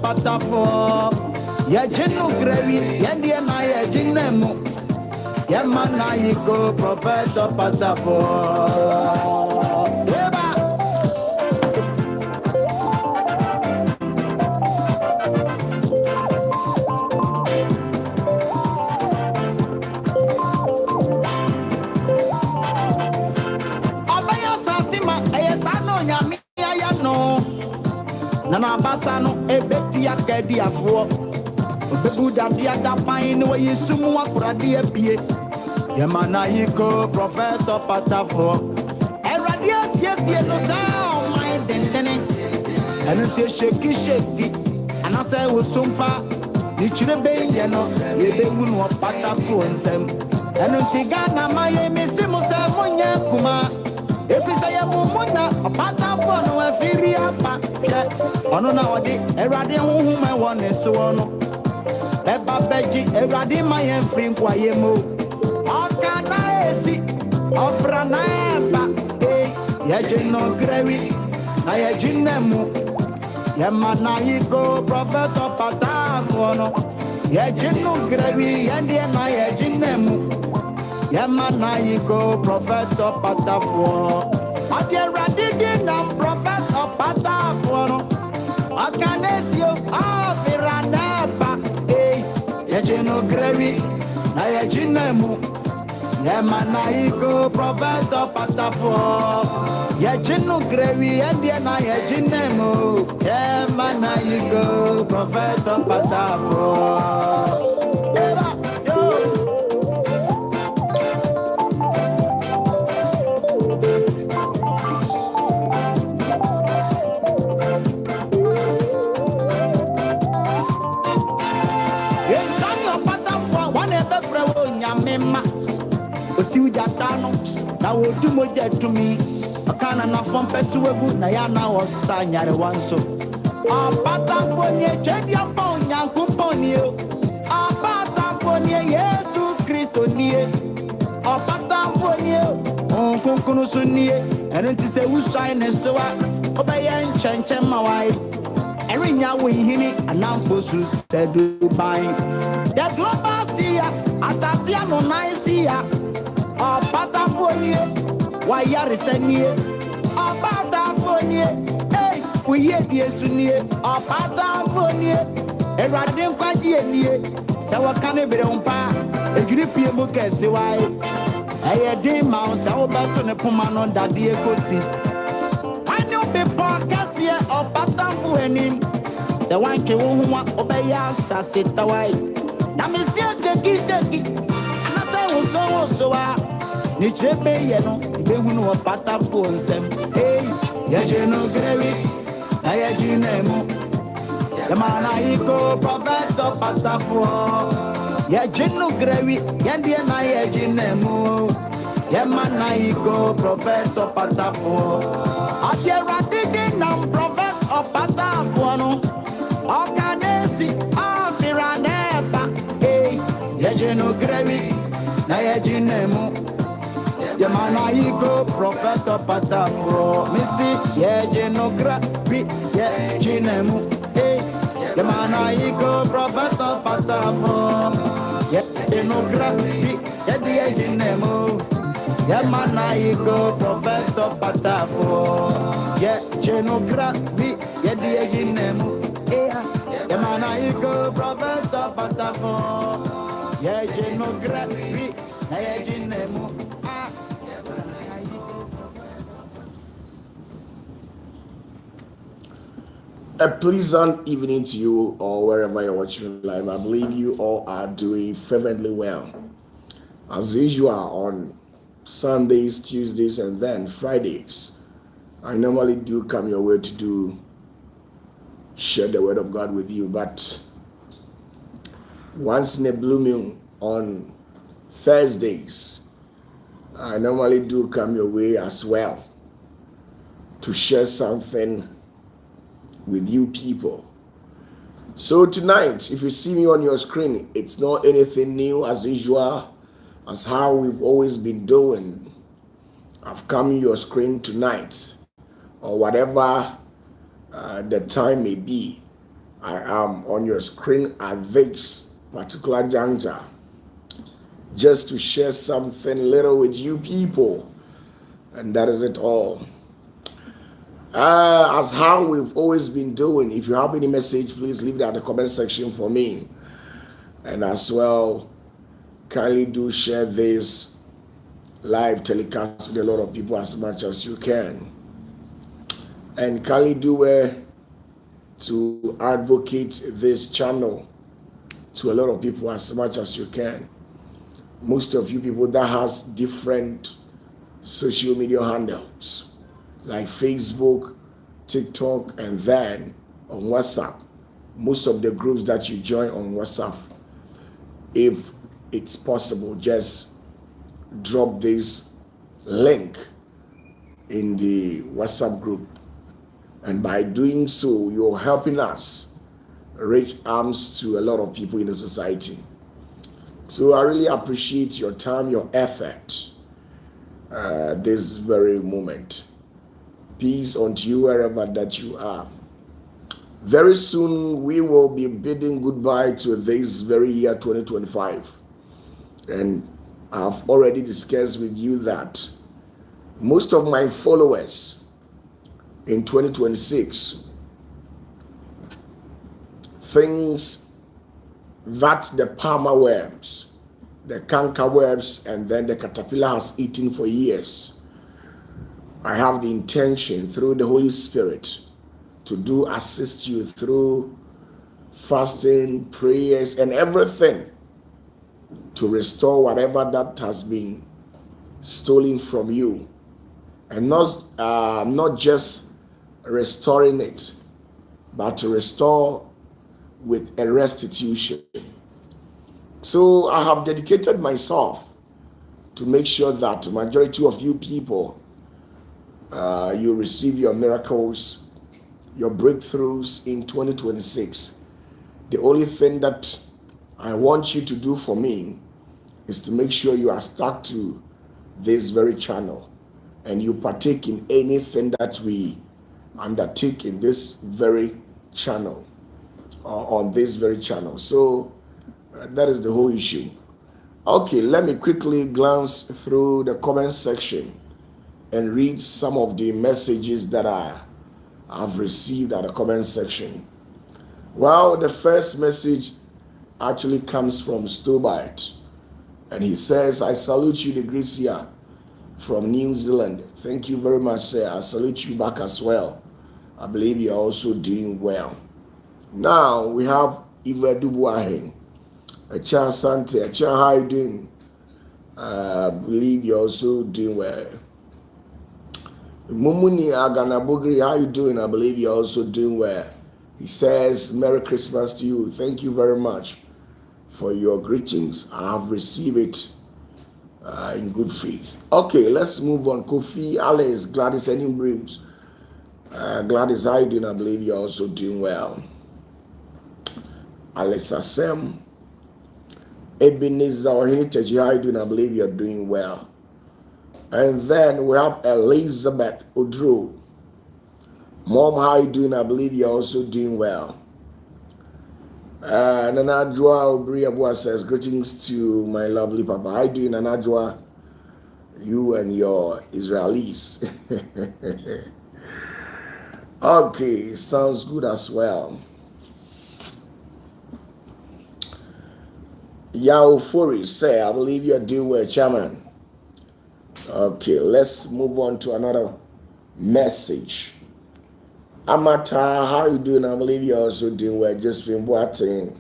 OPATAFUOR. Yejinu grevi, yendi na yejinemu. Yemana yiko prophet OPATAFUOR. Nana basano ebeti akedi afuo obebu dadi adapan ni we yisumu akurade abie yemana yiko prophet OPATAFUOR erade asiesie no sa mind dendene anu se sheki anase wosumpa ni chirebe ye no yebewu no OPATAFUOR nsem anu sigana maye misimu se munye kuma efisa mumuna OPATAFUOR no afiri apa ono na odi erade huhu me won so no eba beji erade maye free nkwaye mo okana esi ofra na eba yejino grewi na yejinemu yemana yiko prophet OPATAFUOR no yejino grewi yende na yejinemu yemana yiko prophet OPATAFUOR adi erade di na prophet OPATAFUOR no Akanesio afiraneba yejino grevi na yejinemu yemana yiko prophet OPATAFUOR yejino grevi yende na yejinemu yemana yiko prophet OPATAFUOR. Na wodu moja tumi akana na fompe suwegu na yana wasa nyare wanso OPATAFUOR ni twedi ampa onyankumpo ni OPATAFUOR ni Yesu Kristo ni OPATAFUOR ni onkunkunu so ni enti se wusai ne so a obaye nchenche mawai erinya wo hini anampo su sedu bai the global seer asasia no nice ya OPATAFUOR ni wayare sanie OPATAFUOR ni uye Yesu ni OPATAFUOR ni erade nkwaji enie se wakane bere umpa ejiri pie mu kese wai eyedi ma o se obeto ne poma no dade ekoti ani obepo kase OPATAFUOR enim se wanke wo huwa obeya asase tawai na mesia sheki anase wo so ni chebe ye no ibehu no OPATAFUOR nsem yejino grewi na yejinemu yemana yiko prophet OPATAFUOR yejino grewi yende na yejinemu yemana yiko prophet OPATAFUOR aderade na prophet OPATAFUOR no okanesi afiraneba yejino grewi na yejinemu yemana yiko prophet OPATAFUOR misi yejino grewi yejinemu yemana yiko prophet OPATAFUOR yejino grewi yejinemu yemana yiko prophet OPATAFUOR yejino grewi yejinemu yemana yiko prophet OPATAFUOR yejino grewi yejinemu. A pleasant evening to you all wherever you're watching live. I believe you all are doing fervently well. As usual on Sundays, Tuesdays, and then Fridays, I normally do come your way to share the word of God with you. But once in a blue moon on Thursdays, I normally do come your way as well to share something with you people. So tonight, if you see me on your screen, it's not anything new as usual, as how we've always been doing. I've come your screen tonight, or whatever the time may be, I am on your screen at this particular juncture just to share something little with you people, and that is it all. As how we've always been doing, if you have any message, please leave it at the comment section for me. And as well, kindly do share this live telecast with a lot of people as much as you can. And kindly do well to advocate this channel to a lot of people as much as you can. Most of you people that has different social media handles like Facebook, TikTok, and then on WhatsApp. Most of the groups that you join on WhatsApp, if it's possible, just drop this link in the WhatsApp group. And by doing so, you're helping us reach arms to a lot of people in the society. So I really appreciate your time, your effort, this very moment. Peace unto you wherever that you are. Very soon we will be bidding goodbye to this very year 2025. And I've already discussed with you that most of my followers in 2026, things that the palmer worms, the canker worms, and then the caterpillar has eaten for years, I have the intention through the Holy Spirit to do assist you through fasting, prayers, and everything to restore whatever that has been stolen from you, and not just restoring it, but to restore with a restitution. So I have dedicated myself to make sure that the majority of you people, you receive your miracles, your breakthroughs in 2026. The only thing that I want you to do for me is to make sure you are stuck to this very channel and you partake in anything that we undertake in this very channel or on this very channel. So that is the whole issue. Okay, let me quickly glance through the comment section and read some of the messages that I have received at the comment section. Well, the first message actually comes from Stobite, and he says, I salute you, the Gracia from New Zealand. Thank you very much, sir. I salute you back as well. I believe you're also doing well. Now we have Eva Dubuahin. Acha Sante. Acha, how you doing? I believe you're also doing well. Mumuni Aganabugri, how you doing? I believe you're also doing well. He says, Merry Christmas to you. Thank you very much for your greetings. I have received it in good faith. Okay, let's move on. Kofi, Alice, Gladys, and Bruce. Gladys, how you doing? I believe you're also doing well. Alex Asem, Ebenezer or Heritage, how you doing? I believe you're doing well. And then we have Elizabeth Odro. Mom, how you doing? I believe you're also doing well. Nanadwa Obriabwa says, greetings to my lovely papa. How you doing, Nanadwa? You and your Israelis. Okay, sounds good as well. Yaofori say, I believe you're doing well, Chairman. Okay, let's move on to another message. Amata, how are you doing? I believe you're also doing well. Josephine Boateng.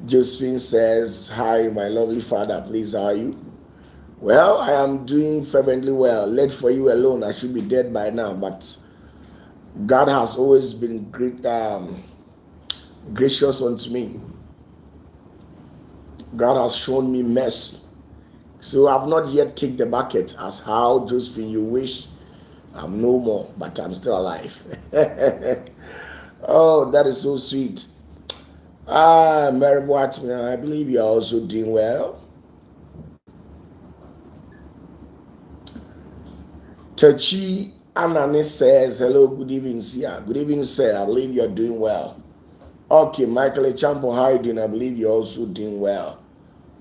Josephine says, hi, my lovely father. Please, how are you? Well, I am doing fervently well. Led for you alone, I should be dead by now. But God has always been gracious unto me. God has shown me mercy. So I've not yet kicked the bucket as how, Josephine, you wish. I'm no more, but I'm still alive. Oh, that is so sweet. Mary Boatman, I believe you're also doing well. Tachi Anani says, hello, good evening, sir. Good evening, sir. I believe you're doing well. Okay, Michael Echampo, how are you doing? I believe you're also doing well.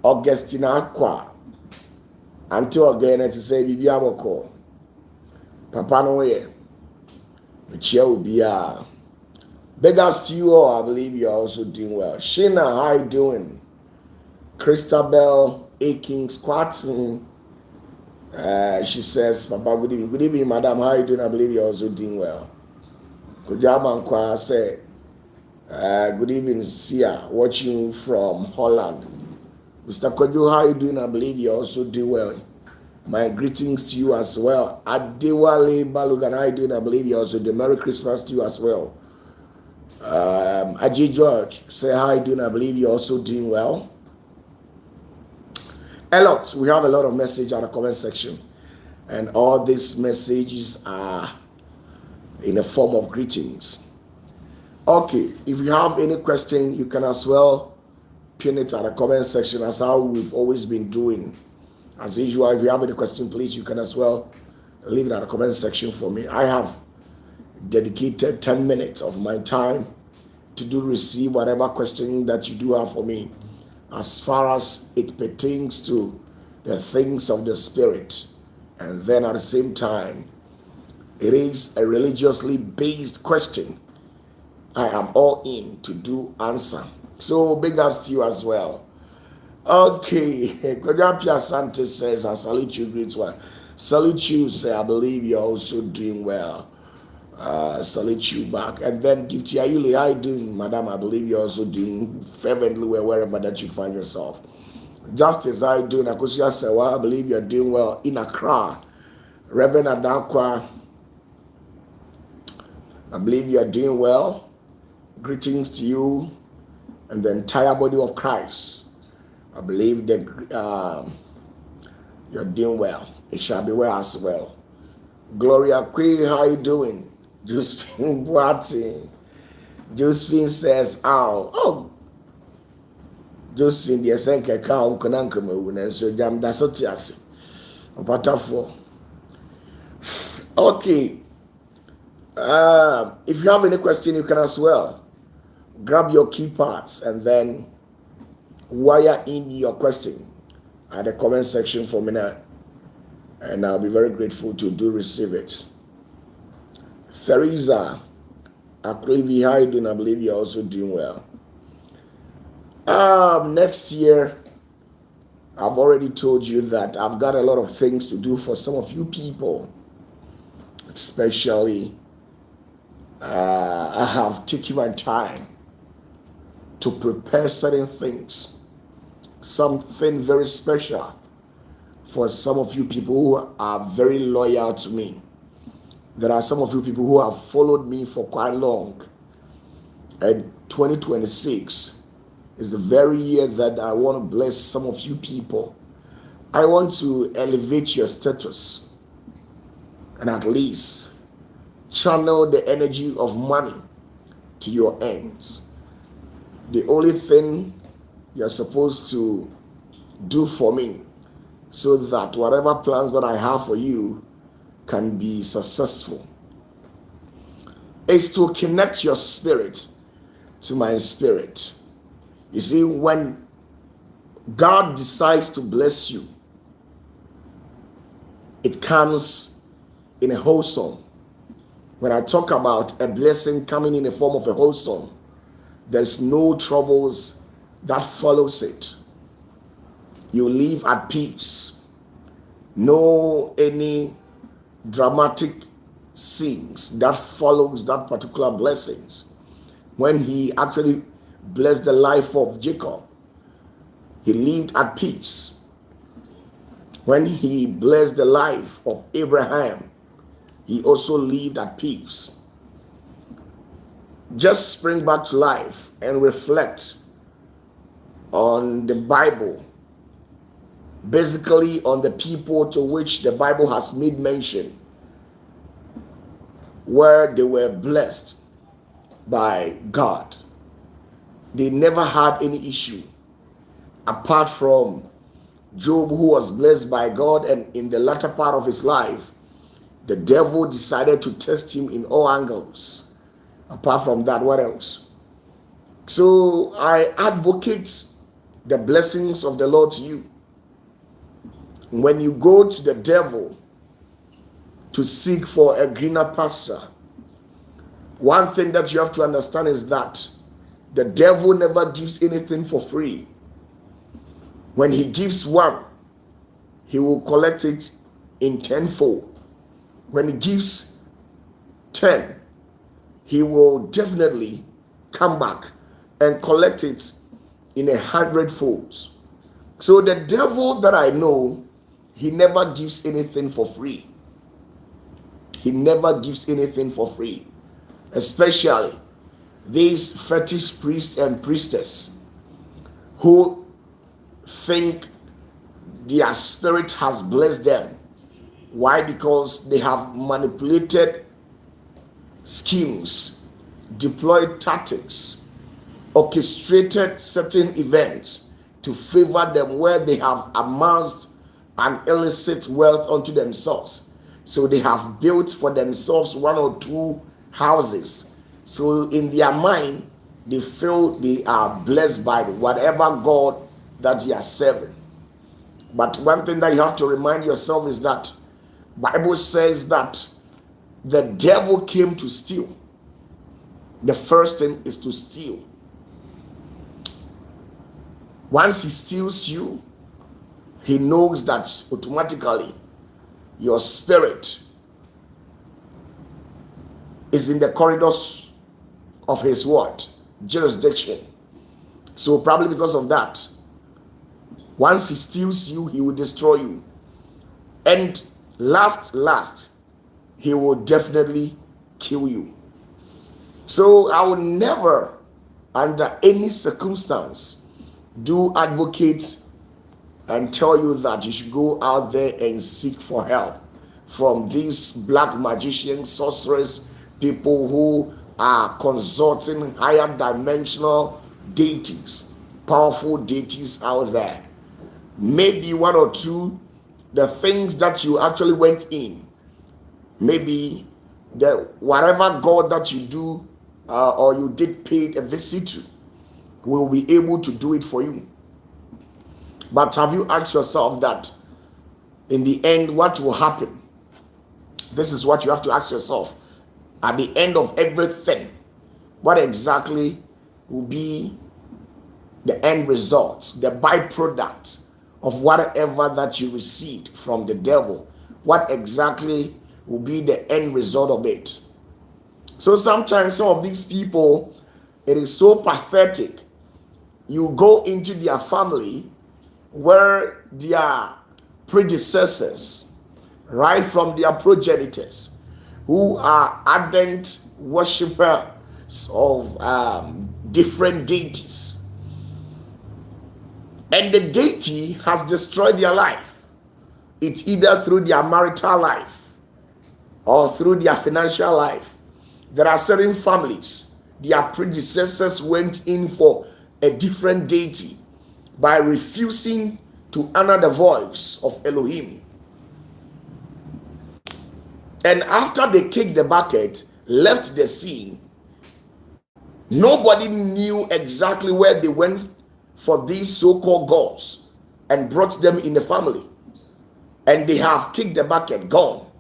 Augustina Aqua. Until again, to say, Bibi Aboko. Papa no way. Chia will be big ups to you all. I believe you're also doing well. Shina, how are you doing? Christabel Aking Squatson. She says, Papa, good evening. Good evening, madam. How are you doing? I believe you're also doing well. Kujama Nkwa said, good evening, Sia, watching from Holland. Mr. Kojo, how are you doing? I believe you also do well. My greetings to you as well. Adewale Balogan, how are you doing? I believe you also do. Merry Christmas to you as well. Aji George, say how are you doing? I believe you're also doing well. A lot. We have a lot of messages at the comment section. And all these messages are in a form of greetings. Okay, if you have any question, you can as well pin it at the comment section, as how we've always been doing. As usual, if you have any question, please, you can as well leave it at the comment section for me. I have dedicated 10 minutes of my time to receive whatever question that you do have for me, as far as it pertains to the things of the spirit. And then at the same time, it is a religiously based question. I am all in to do answer. So big ups to you as well. Okay, Kodapia Sante says, I salute you, great one. Salute you, say, I believe you're also doing well. Salute you back. And then give to Yayule, how you doing, madam? I believe you're also doing fervently well wherever that you find yourself. Justice, how you doing? Akosia Sewa, I believe you're doing well in Accra. Reverend Adakwa, I believe you're doing well. Greetings to you and the entire body of Christ. I believe that you're doing well. It shall be well as well. Gloria Queen, how you doing? Josephine Boating. Josephine says, oh, Josephine, the Esenke Kaon Konankama, and so Jam Dasotias. OPATAFUOR. Okay. If you have any question, you can as well grab your key parts and then wire in your question at the comment section for me now, and I'll be very grateful to receive it. Theresa, I believe I believe you're also doing well. Next year, I've already told you that I've got a lot of things to do for some of you people, especially I have taken my time to prepare certain things, something very special for some of you people who are very loyal to me. There are some of you people who have followed me for quite long. And 2026 is the very year that I want to bless some of you people. I want to elevate your status and at least channel the energy of money to your ends. The only thing you're supposed to do for me, so that whatever plans that I have for you can be successful, is to connect your spirit to my spirit. You see, when God decides to bless you, it comes in a wholesome. When I talk about a blessing coming in the form of a wholesome, there's no troubles that follows it. You live at peace. No any dramatic scenes that follows that particular blessings. When he actually blessed the life of Jacob, he lived at peace. When he blessed the life of Abraham, he also lived at peace. Just spring back to life and reflect on the Bible, basically on the people to which the Bible has made mention, where they were blessed by God. They never had any issue, apart from Job, who was blessed by God, and in the latter part of his life, the devil decided to test him in all angles. Apart from that, what else? So I advocate the blessings of the Lord to you. When you go to the devil to seek for a greener pasture, one thing that you have to understand is that the devil never gives anything for free. When he gives one, he will collect it in tenfold. When he gives 10, he will definitely come back and collect it in 100-fold. So the devil that I know, he never gives anything for free. He never gives anything for free. Especially these fetish priests and priestess who think their spirit has blessed them. Why? Because they have manipulated schemes, deployed tactics, orchestrated certain events to favor them, where they have amassed an illicit wealth unto themselves. So they have built for themselves 1 or 2 houses. So in their mind, they feel they are blessed by whatever God that they are serving. But one thing that you have to remind yourself is that Bible says that the devil came to steal. The first thing is to steal. Once he steals you, he knows that automatically your spirit is in the corridors of his what? Jurisdiction. So probably because of that, once he steals you, he will destroy you. And last, he will definitely kill you. So I will never, under any circumstance, do advocate and tell you that you should go out there and seek for help from these black magicians, sorcerers, people who are consulting higher dimensional deities, powerful deities out there. Maybe 1 or 2, the things that you actually went in, maybe the whatever God that you do or you did pay a visit to will be able to do it for you. But have you asked yourself that in the end, what will happen? This is what you have to ask yourself. At the end of everything, what exactly will be the end result, the byproduct of whatever that you received from the devil? What exactly will be the end result of it? So sometimes some of these people, it is so pathetic. You go into their family where their predecessors, right from their progenitors, who are ardent worshippers of different deities, and the deity has destroyed their life. It's either through their marital life or through their financial life. There are certain families, their predecessors went in for a different deity by refusing to honor the voice of Elohim. And after they kicked the bucket, left the scene, nobody knew exactly where they went for these so-called gods and brought them in the family. And they have kicked the bucket, gone.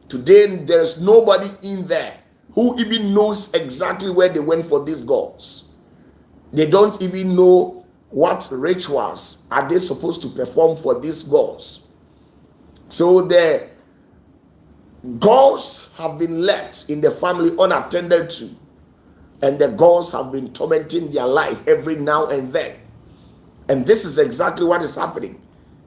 Today, there's nobody in there who even knows exactly where they went for these gods. They don't even know what rituals are they supposed to perform for these gods. So the gods have been left in the family unattended to, and the gods have been tormenting their life every now and then. And this is exactly what is happening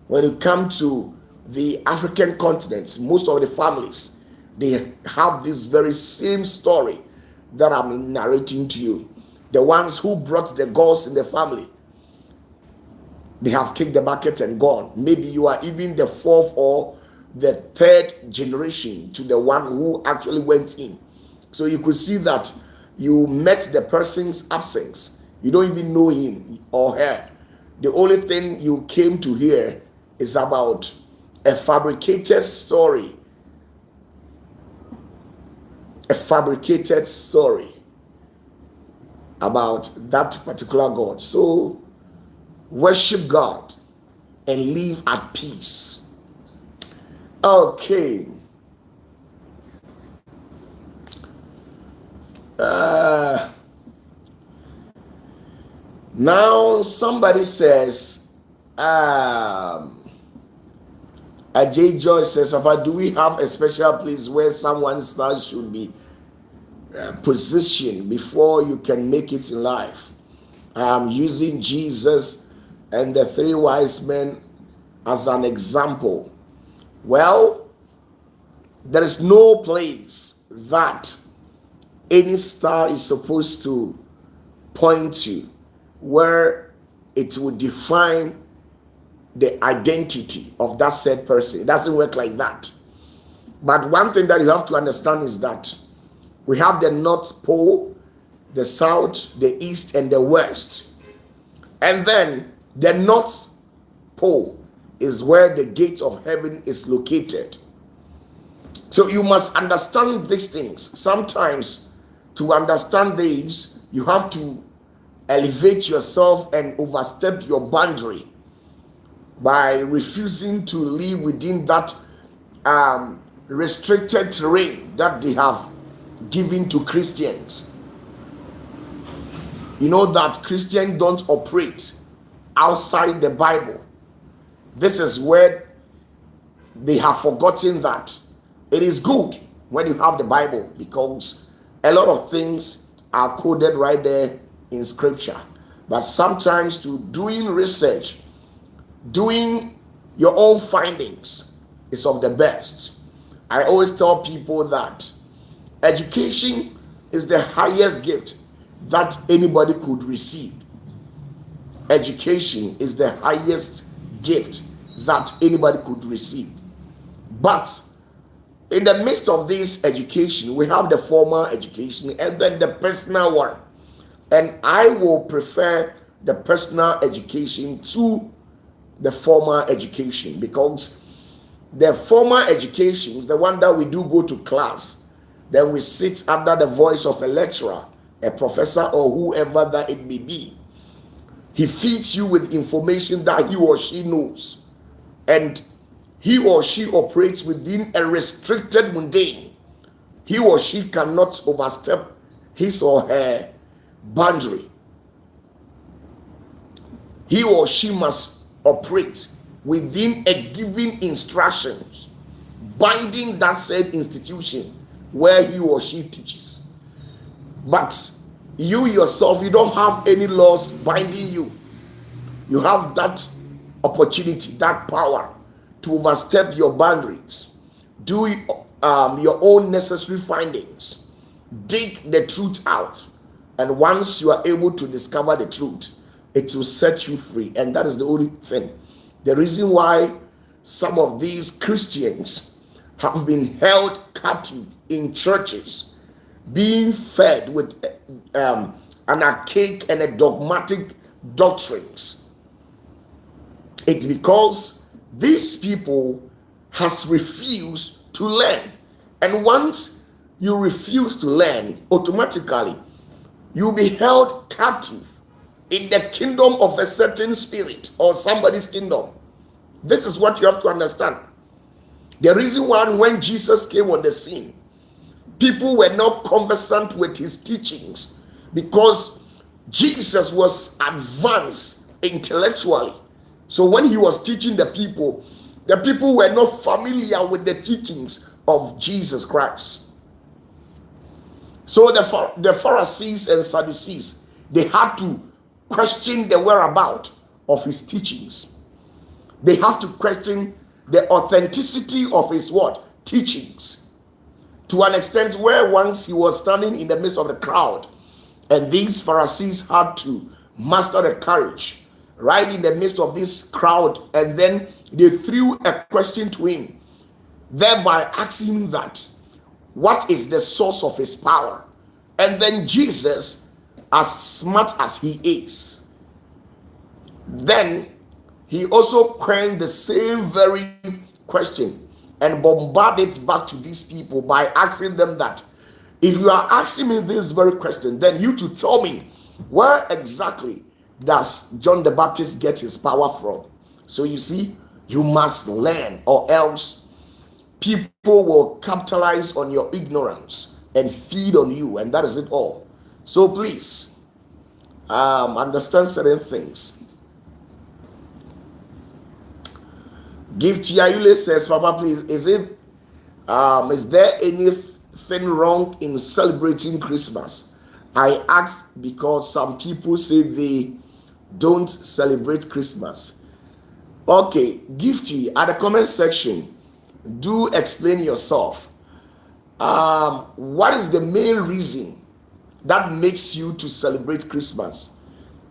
when you come to the African continents. Most of the families, they have this very same story that I'm narrating to you. The ones who brought the gods in the family, they have kicked the bucket and gone. Maybe you are even the 4th or the 3rd generation to the one who actually went in. So you could see that you met the person's absence. You don't even know him or her. The only thing you came to hear is about a fabricated story. A fabricated story about that particular God. So worship God and live at peace. Okay. Now somebody says, Ajay Joy says, Papa, do we have a special place where someone's style should be positioned before you can make it in life? I am using Jesus and the three wise men as an example. Well, there is no place that any star is supposed to point to where it will define the identity of that said person. It doesn't work like that. But one thing that you have to understand is that we have the North Pole, the South, the East, and the West. And then the North Pole is where the gate of heaven is located. So you must understand these things. Sometimes to understand these, you have to elevate yourself and overstep your boundary by refusing to live within that restricted terrain that they have given to Christians. You know that Christians don't operate outside the Bible. This is where they have forgotten that it is good when you have the Bible, because a lot of things are coded right there in scripture. But sometimes to doing research, doing your own findings is of the best. I always tell people that education is the highest gift that anybody could receive. Education is the highest gift that anybody could receive. But in the midst of this education, we have the formal education and then the personal one. And I will prefer the personal education to the formal education, because the formal education is the one that we do go to class. Then we sit under the voice of a lecturer, a professor, or whoever that it may be. He feeds you with information that he or she knows. And he or she operates within a restricted mundane. He or she cannot overstep his or her boundary. He or she must operate within a given instructions, binding that said institution where he or she teaches. But you yourself, you don't have any laws binding you. You have that opportunity, that power to overstep your boundaries, do your own necessary findings, dig the truth out, and once you are able to discover the truth, it will set you free. And that is the only thing. The reason why some of these Christians have been held captive in churches, being fed with an archaic and a dogmatic doctrines, it's because these people has refused to learn. And once you refuse to learn, automatically you'll be held captive in the kingdom of a certain spirit or somebody's kingdom. This is what you have to understand. The reason why when Jesus came on the scene, people were not conversant with his teachings, because Jesus was advanced intellectually. So when he was teaching the people were not familiar with the teachings of Jesus Christ. So the Pharisees and Sadducees, they had to question the whereabouts of his teachings. They have to question the authenticity of his what? Teachings. To an extent where once he was standing in the midst of the crowd, and these Pharisees had to master the courage right in the midst of this crowd, and then they threw a question to him, thereby asking him that, what is the source of his power? And then Jesus, as smart as he is, then he also queried the same very question and bombarded it back to these people by asking them that, if you are asking me this very question, then you to tell me Where exactly does John the Baptist get his power from? So you see, you must learn, or else people will capitalize on your ignorance and feed on you, and that is it all. So please understand certain things. Gift Yayule says, Papa, please, is there anything wrong in celebrating Christmas? I asked because some people say they don't celebrate Christmas. Okay, Gifty, at the comment section, do explain yourself. What is the main reason that makes you to celebrate Christmas?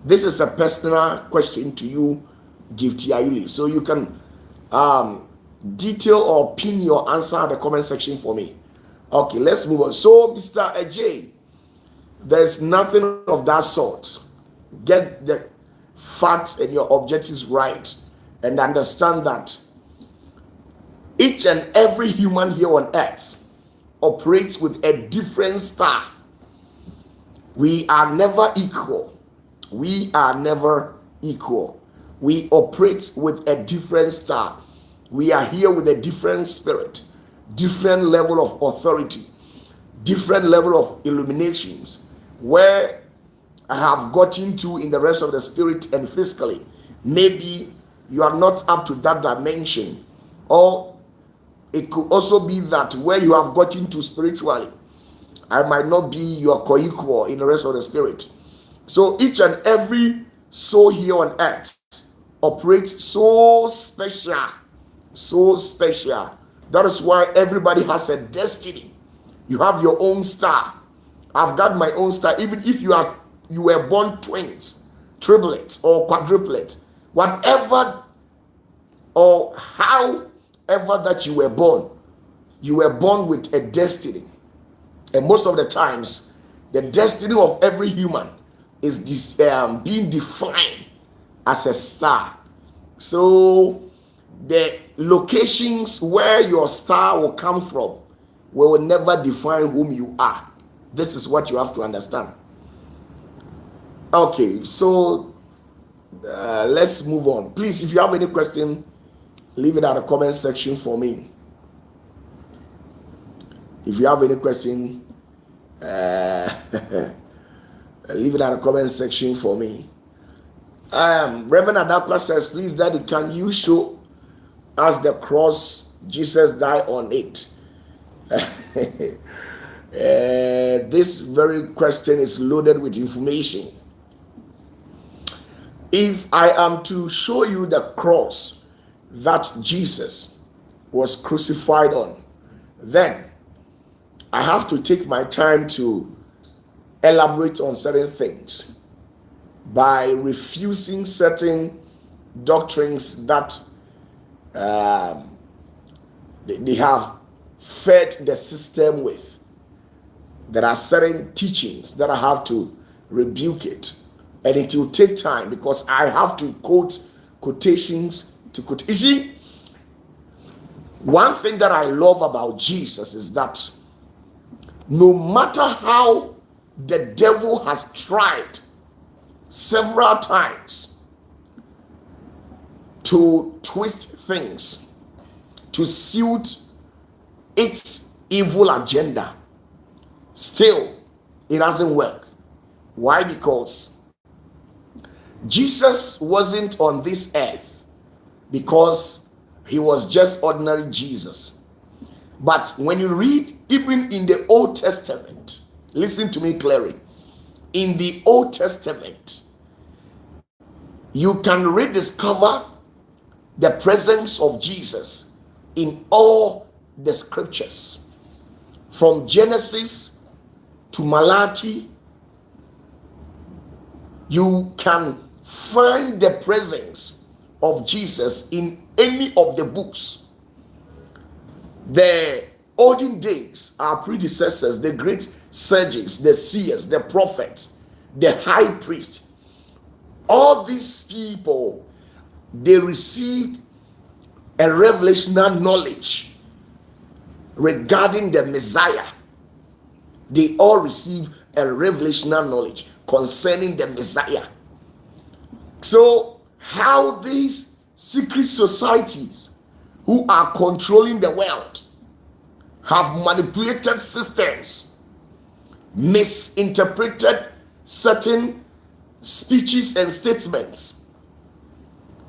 This is a personal question to you, Gifty Ayuli. So you can detail or pin your answer at the comment section for me. Okay, let's move on. So, Mr. Ajay, there's nothing of that sort. Get the facts and your objectives right, and understand that each and every human here on earth operates with a different star. We are never equal. We are never equal. We operate with a different star. We are here with a different spirit, different level of authority, different level of illuminations, where I have gotten to in the rest of the spirit and physically. Maybe you are not up to that dimension, or it could also be that where you have gotten to spiritually, I might not be your co-equal in the rest of the spirit. So each and every soul here on earth operates so special, so special. That is why everybody has a destiny. You have your own star. I've got my own star. Even if you were born twins, triplets, or quadruplets, whatever or however that you were born with a destiny. And most of the times, the destiny of every human is being defined as a star. So the locations where your star will come from will never define whom you are. This is what you have to understand. Okay, so let's move on. Please, if you have any question, leave it at the comment section for me. If you have any question, leave it at the comment section for me. Reverend Adakwa says, please, Daddy, can you show us the cross Jesus died on it? This very question is loaded with information. If I am to show you the cross that Jesus was crucified on, then I have to take my time to elaborate on certain things by refusing certain doctrines that they have fed the system with. There are certain teachings that I have to rebuke it, and it will take time because I have to quote quotations to quote. You see, one thing that I love about Jesus is that no matter how the devil has tried several times to twist things, to suit its evil agenda, still it doesn't work. Why? Because Jesus wasn't on this earth because he was just ordinary Jesus. But when you read even in the Old Testament, listen to me clearly, in the Old Testament, you can rediscover the presence of Jesus in all the scriptures. From Genesis to Malachi, you can find the presence of Jesus in any of the books. The olden days, our predecessors, the great sages, the seers, the prophets, the high priest, all these people, they received a revelational knowledge regarding the Messiah. They all received a revelational knowledge concerning the Messiah. So how these secret societies who are controlling the world have manipulated systems, misinterpreted certain speeches and statements,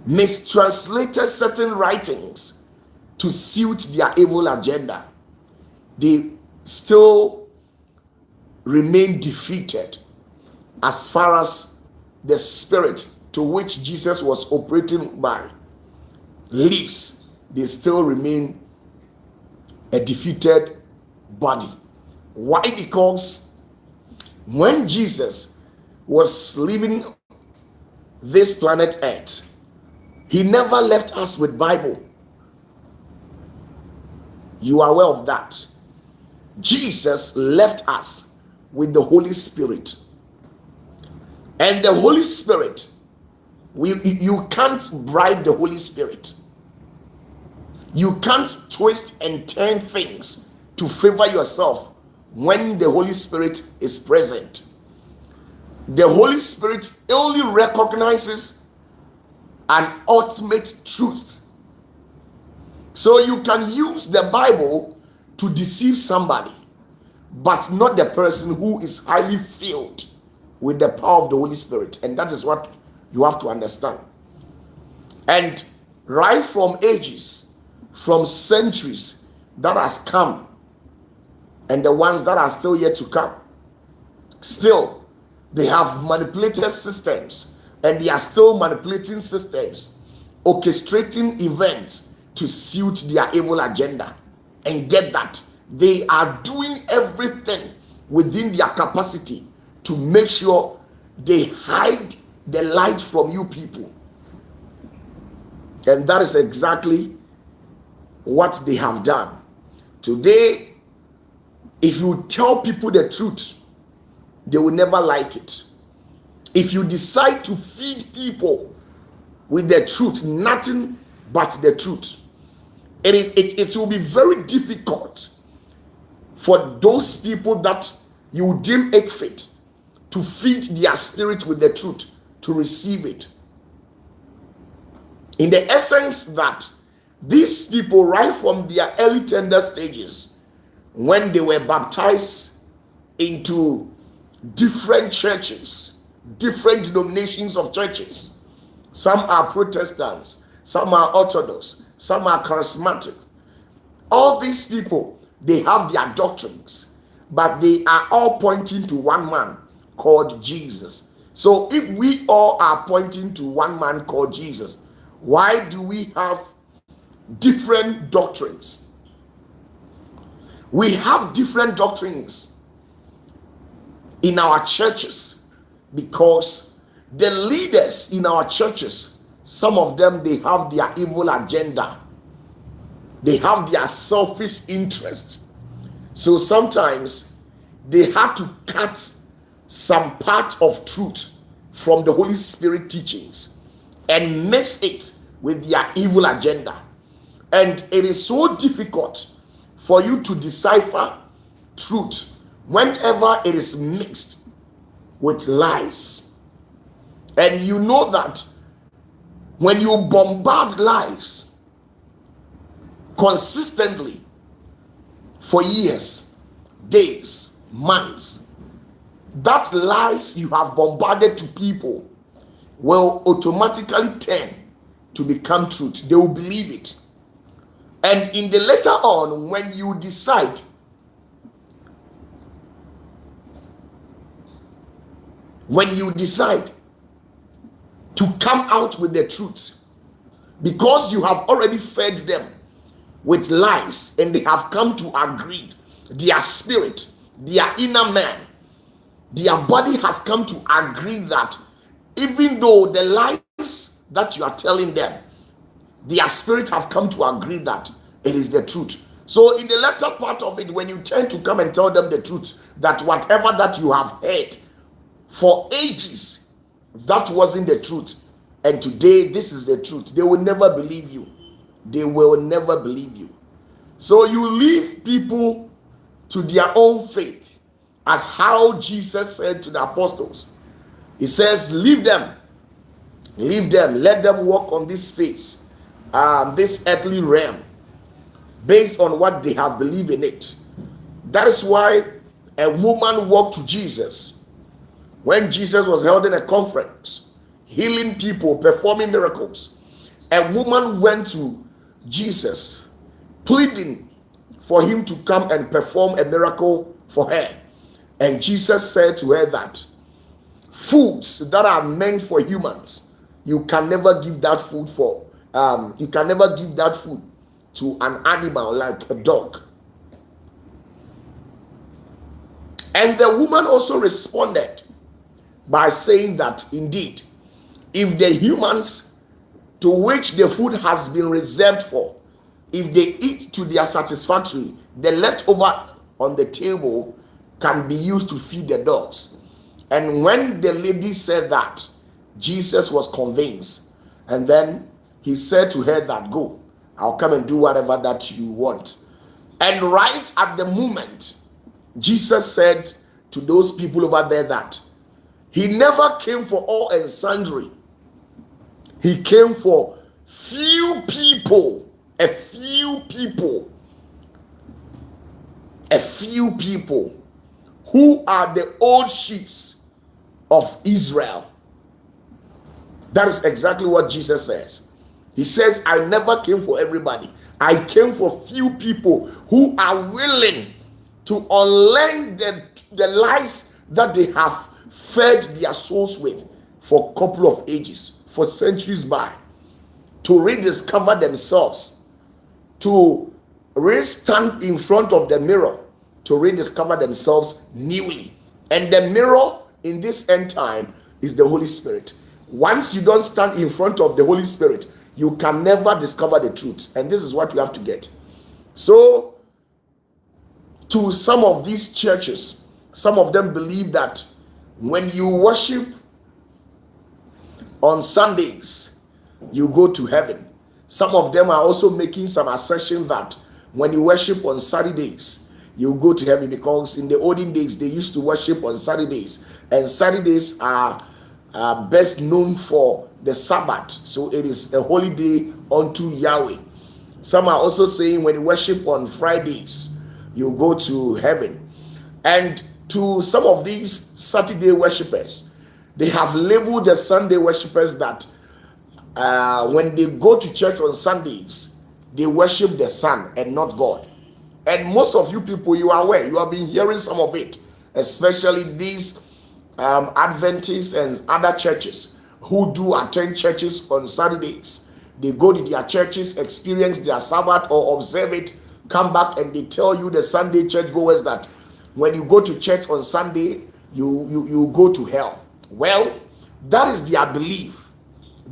mistranslated certain writings to suit their evil agenda, they still remain defeated as far as the spirit to which Jesus was operating by lives. They still remain a defeated body. Why? Because when Jesus was leaving this planet Earth, he never left us with Bible. You are aware of that. Jesus left us with the Holy Spirit. And the Holy Spirit, you can't bribe the Holy Spirit. You can't twist and turn things to favor yourself when the Holy Spirit is present. The Holy Spirit only recognizes an ultimate truth. So you can use the Bible to deceive somebody, but not the person who is highly filled with the power of the Holy Spirit. And that is what you have to understand. And right from ages, from centuries that has come, and the ones that are still yet to come, still they have manipulated systems, and they are still manipulating systems, orchestrating events to suit their evil agenda. And get that, they are doing everything within their capacity to make sure they hide the light from you people. And that is exactly what they have done. Today, if you tell people the truth, they will never like it. If you decide to feed people with the truth, nothing but the truth, it will be very difficult for those people that you deem it fit to feed their spirit with the truth, to receive it. In the essence that these people, right from their early tender stages, when they were baptized into different churches, different denominations of churches, some are Protestants, some are Orthodox, some are charismatic. All these people, they have their doctrines, but they are all pointing to one man called Jesus. So if we all are pointing to one man called Jesus, why do we have different doctrines? We have different doctrines in our churches because the leaders in our churches, some of them, they have their evil agenda. They have their selfish interest. So sometimes they have to cut some part of truth from the Holy Spirit teachings and mix it with their evil agenda. And it is so difficult for you to decipher truth whenever it is mixed with lies. And you know that when you bombard lies consistently for years, days, months, that lies you have bombarded to people will automatically turn to become truth. They will believe it. And in the later on, when you decide to come out with the truth, because you have already fed them with lies and they have come to agree, their spirit, their inner man, their body has come to agree that even though the lies that you are telling them, their spirit have come to agree that it is the truth. So in the latter part of it, when you tend to come and tell them the truth, that whatever that you have heard for ages, that wasn't the truth, and today this is the truth, they will never believe you. They will never believe you. So you leave people to their own faith, as how Jesus said to the apostles He says, leave them, let them walk on this face, this earthly realm, based on what they have believed in it. That is why a woman walked to Jesus when Jesus was held in a conference, healing people, performing miracles. A woman went to Jesus, pleading for him to come and perform a miracle for her. And Jesus said to her that foods that are meant for humans, you can never give that food to an animal like a dog. And the woman also responded by saying that indeed, if the humans to which the food has been reserved for, if they eat to their satisfactory, the leftover on the table can be used to feed the dogs. And when the lady said that, Jesus was convinced, and then he said to her that, go, I'll come and do whatever that you want. And right at the moment, Jesus said to those people over there that he never came for all and sundry. He came for few people, a few people who are the old sheep of Israel. That is exactly what Jesus says. He says, I never came for everybody. I came for few people who are willing to unlearn the lies that they have fed their souls with for a couple of ages, for centuries by, to rediscover themselves, to stand in front of the mirror, to rediscover themselves newly. And the mirror in this end time is the Holy Spirit. Once you don't stand in front of the Holy Spirit, you can never discover the truth. And this is what we have to get. So, to some of these churches, some of them believe that when you worship on Sundays, you go to heaven. Some of them are also making some assertion that when you worship on Saturdays, you go to heaven, because in the olden days, they used to worship on Saturdays. And Saturdays are best known for the Sabbath. So it is a holy day unto Yahweh. Some are also saying when you worship on Fridays, you go to heaven. And to some of these Saturday worshippers, they have labeled the Sunday worshippers that when they go to church on Sundays, they worship the sun and not God. And most of you people, you are aware, you have been hearing some of it, especially these Adventists and other churches who do attend churches on Saturdays. They go to their churches, experience their Sabbath or observe it, come back, and they tell you, the Sunday churchgoers, that when you go to church on Sunday, you go to hell. Well, that is their belief.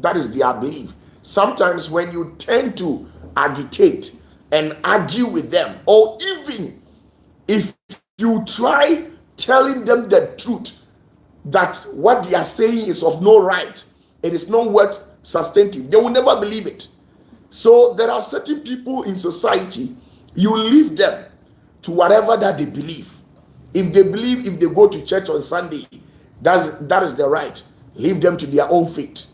That is their belief. Sometimes when you tend to agitate and argue with them, or even if you try telling them the truth, that what they are saying is of no right, it is not worth substantive, they will never believe it. So there are certain people in society, you leave them to whatever that they believe. If they believe, if they go to church on Sunday, that is their right. Leave them to their own fate.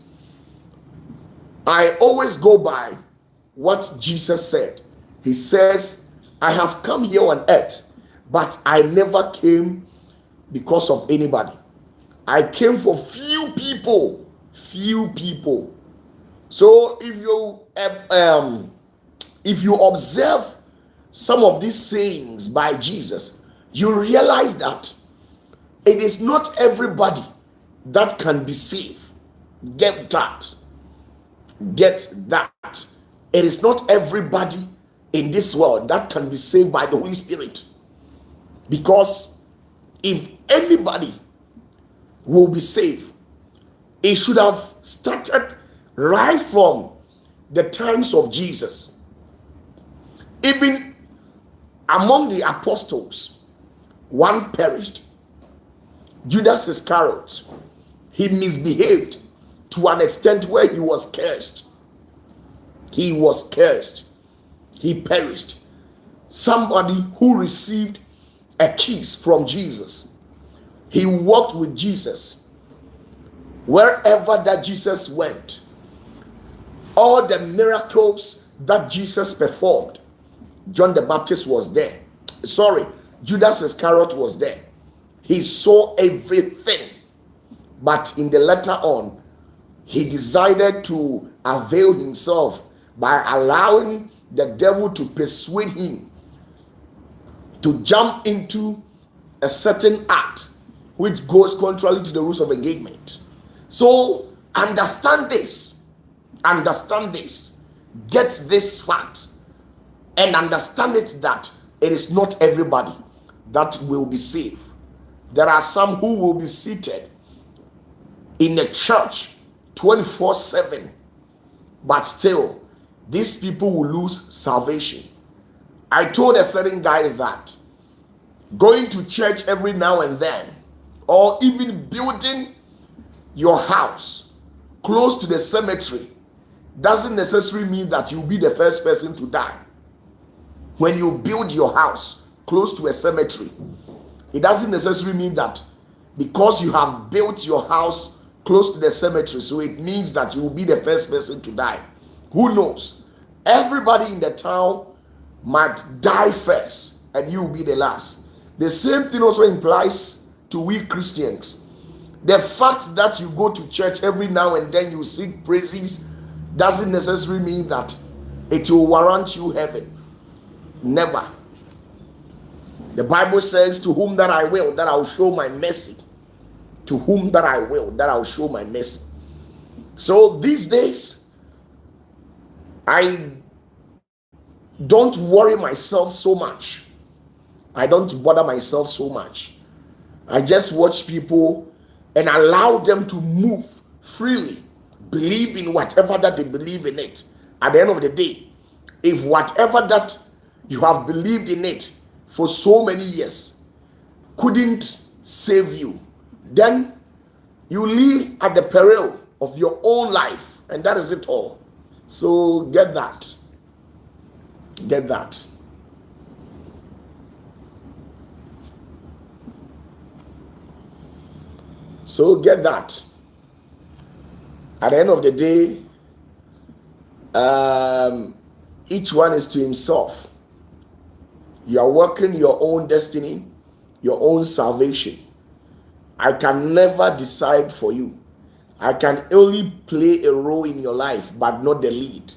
I always go by what Jesus said. He says, I have come here on earth, but I never came because of anybody. I came for few people. So if you observe some of these sayings by Jesus, you realize that it is not everybody that can be saved. Get that. It is not everybody in this world that can be saved by the Holy Spirit. Because if anybody will be saved, it should have started right from the times of Jesus. Even among the apostles, one perished. Judas Iscariot, he misbehaved to an extent where he was cursed. He perished. Somebody who received a kiss from Jesus. He walked with Jesus. Wherever that Jesus went, all the miracles that Jesus performed, John the Baptist was there. Sorry, Judas Iscariot was there. He saw everything. But in the later on, he decided to avail himself by allowing the devil to persuade him to jump into a certain act which goes contrary to the rules of engagement. So understand this, get this fact, and understand it that it is not everybody that will be saved. There are some who will be seated in the church 24/7, but still these people will lose salvation. I told a certain guy that going to church every now and then, or even building your house close to the cemetery, doesn't necessarily mean that you'll be the first person to die. When you build your house close to a cemetery, it doesn't necessarily mean that because you have built your house close to the cemetery, so it means that you will be the first person to die. Who knows? Everybody in the town might die first and you will be the last. The same thing also implies to we Christians. The fact that you go to church every now and then, you sing praises, doesn't necessarily mean that it will warrant you heaven. Never. The Bible says, to whom that I will, that I will show my mercy. To whom that I will, that I will show my mercy. So these days, I don't worry myself so much. I don't bother myself so much. I just watch people and allow them to move freely, believe in whatever that they believe in it. At the end of the day, if whatever that you have believed in it for so many years couldn't save you, then you live at the peril of your own life, and that is it all. So get that. Get that. So get that. At the end of the day, each one is to himself. You are working your own destiny, your own salvation. I can never decide for you. I can only play a role in your life, but not the lead.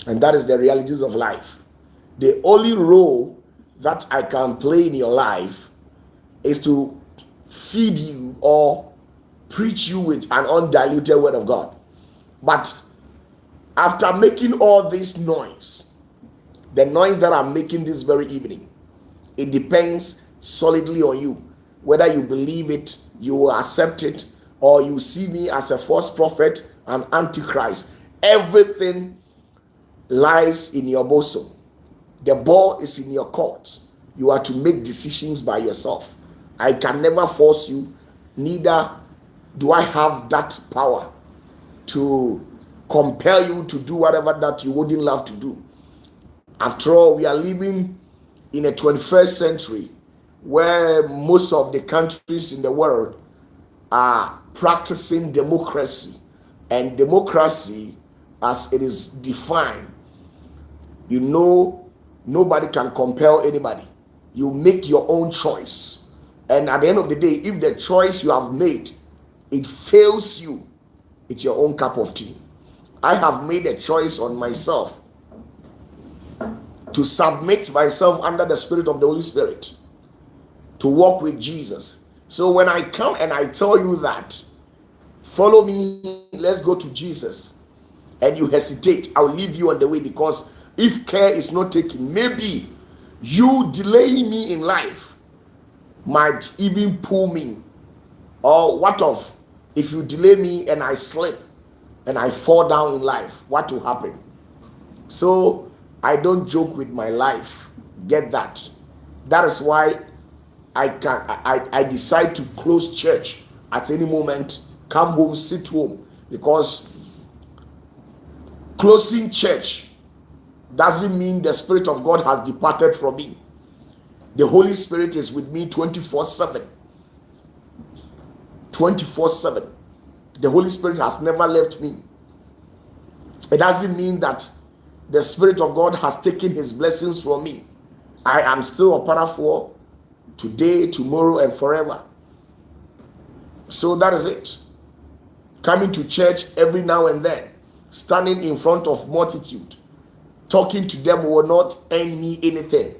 And that is the realities of life. The only role that I can play in your life is to feed you or preach you with an undiluted word of God. But after making all this noise, the noise that I'm making this very evening, it depends solidly on you. Whether you believe it, you will accept it, or you see me as a false prophet, an antichrist. Everything lies in your bosom. The ball is in your court. You are to make decisions by yourself. I can never force you, neither do I have that power to compel you to do whatever that you wouldn't love to do. After all, we are living in a 21st century where most of the countries in the world are practicing democracy. And democracy, as it is defined, you know, nobody can compel anybody. You make your own choice. And at the end of the day, if the choice you have made, it fails you, it's your own cup of tea. I have made a choice on myself to submit myself under the Spirit of the Holy Spirit, to walk with Jesus. So when I come and I tell you that, follow me, let's go to Jesus, and you hesitate, I'll leave you on the way, because if care is not taken, maybe you delaying me in life might even pull me. Or what of if you delay me and I slip and I fall down in life? What will happen? So I don't joke with my life. Get that. That is why I decide to close church at any moment, come home, sit home, because closing church doesn't mean the Spirit of God has departed from me. The Holy Spirit is with me 24/7. 24/7. the Holy Spirit has never left me. It doesn't mean that the Spirit of God has taken his blessings from me. I am still OPATAFUOR today, tomorrow, and forever. So that is it. Coming to church every now and then, standing in front of multitude, talking to them will not earn me anything.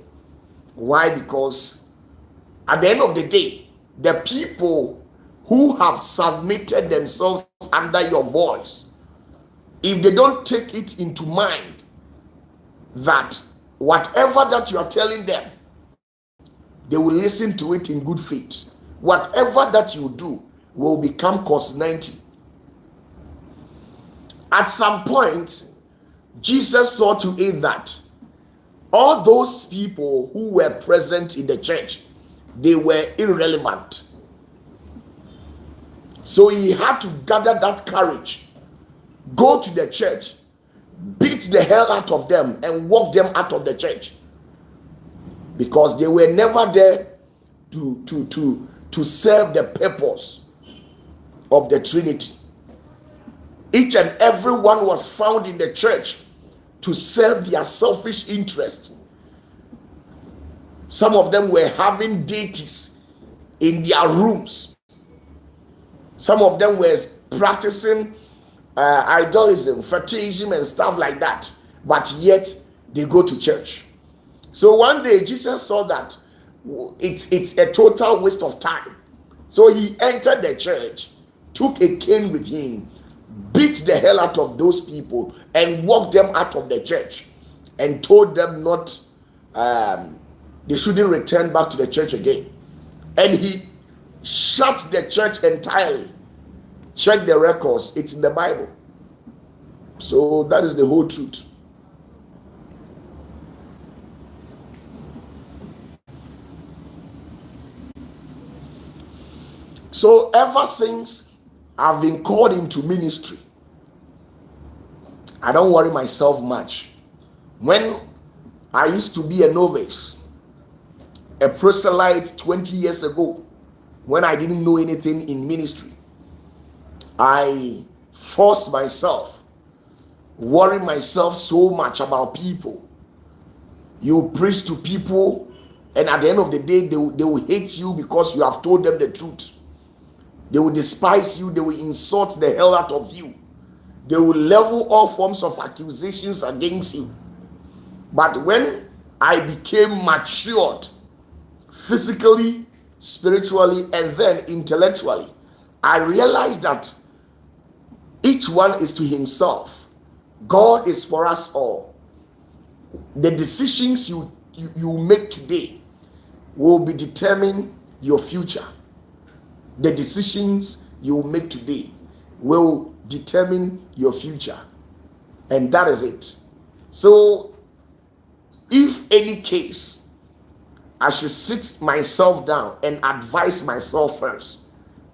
Why? Because at the end of the day, the people who have submitted themselves under your voice, if they don't take it into mind that whatever that you are telling them, they will listen to it in good faith. Whatever that you do will become cause 90. At some point, Jesus saw to it that all those people who were present in the church, they were irrelevant. So he had to gather that courage, go to the church, beat the hell out of them, and walk them out of the church, because they were never there to serve the purpose of the Trinity. Each and every one was found in the church to serve their selfish interest. Some of them were having deities in their rooms. Some of them were practicing idolism, fetishism, and stuff like that. But yet they go to church. So one day Jesus saw that it's a total waste of time. So he entered the church, took a cane with him, beat the hell out of those people, and walked them out of the church, and told them not they shouldn't return back to the church again. And he shut the church entirely. Check the records, it's in the Bible. So that is the whole truth. So ever since I've been called into ministry, I don't worry myself much. When I used to be a novice, a proselyte 20 years ago, when I didn't know anything in ministry, I forced myself, worry myself so much about people. You preach to people, and at the end of the day, they will hate you because you have told them the truth. They will despise you. They will insult the hell out of you. They will level all forms of accusations against you. But when I became matured, physically, spiritually, and then intellectually, I realized that each one is to himself. God is for us all. The decisions you make today will be determine your future. The decisions you make today will determine your future. And that is it. So, if any case, I should sit myself down and advise myself first.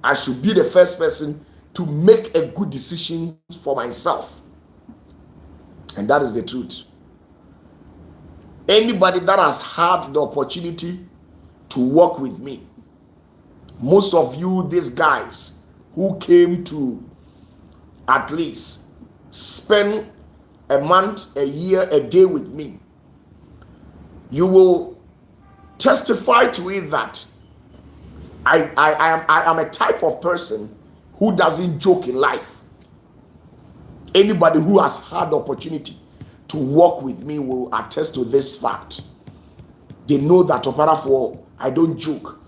I should be the first person to make a good decision for myself. And that is the truth. Anybody that has had the opportunity to work with me, most of you, these guys who came to at least spend a month, a year, a day with me, you will testify to it that I am a type of person who doesn't joke in life. Anybody who has had the opportunity to work with me will attest to this fact. They know that OPATAFUOR, I don't joke.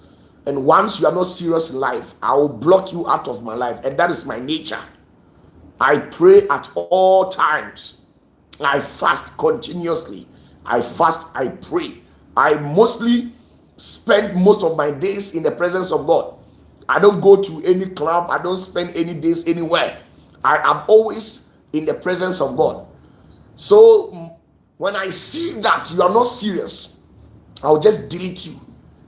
And once you are not serious in life, I will block you out of my life. And that is my nature. I pray at all times. I fast continuously. I fast, I pray. I mostly spend most of my days in the presence of God. I don't go to any club. I don't spend any days anywhere. I am always in the presence of God. So when I see that you are not serious, I'll just delete you.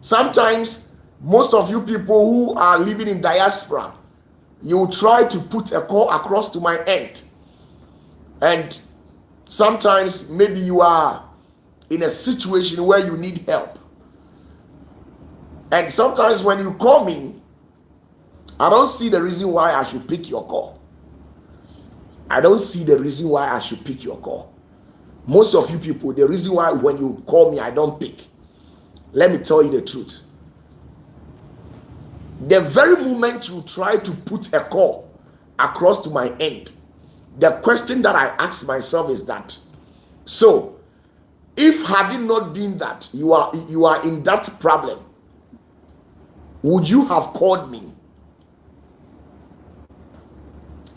Sometimes, most of you people who are living in diaspora, you will try to put a call across to my end. And sometimes maybe you are in a situation where you need help. And sometimes when you call me, I don't see the reason why I should pick your call. I don't see the reason why I should pick your call. Most of you people, the reason why when you call me, I don't pick. Let me tell you the truth. The very moment you try to put a call across to my end, the question that I ask myself is that, so if had it not been that you are in that problem, would you have called me?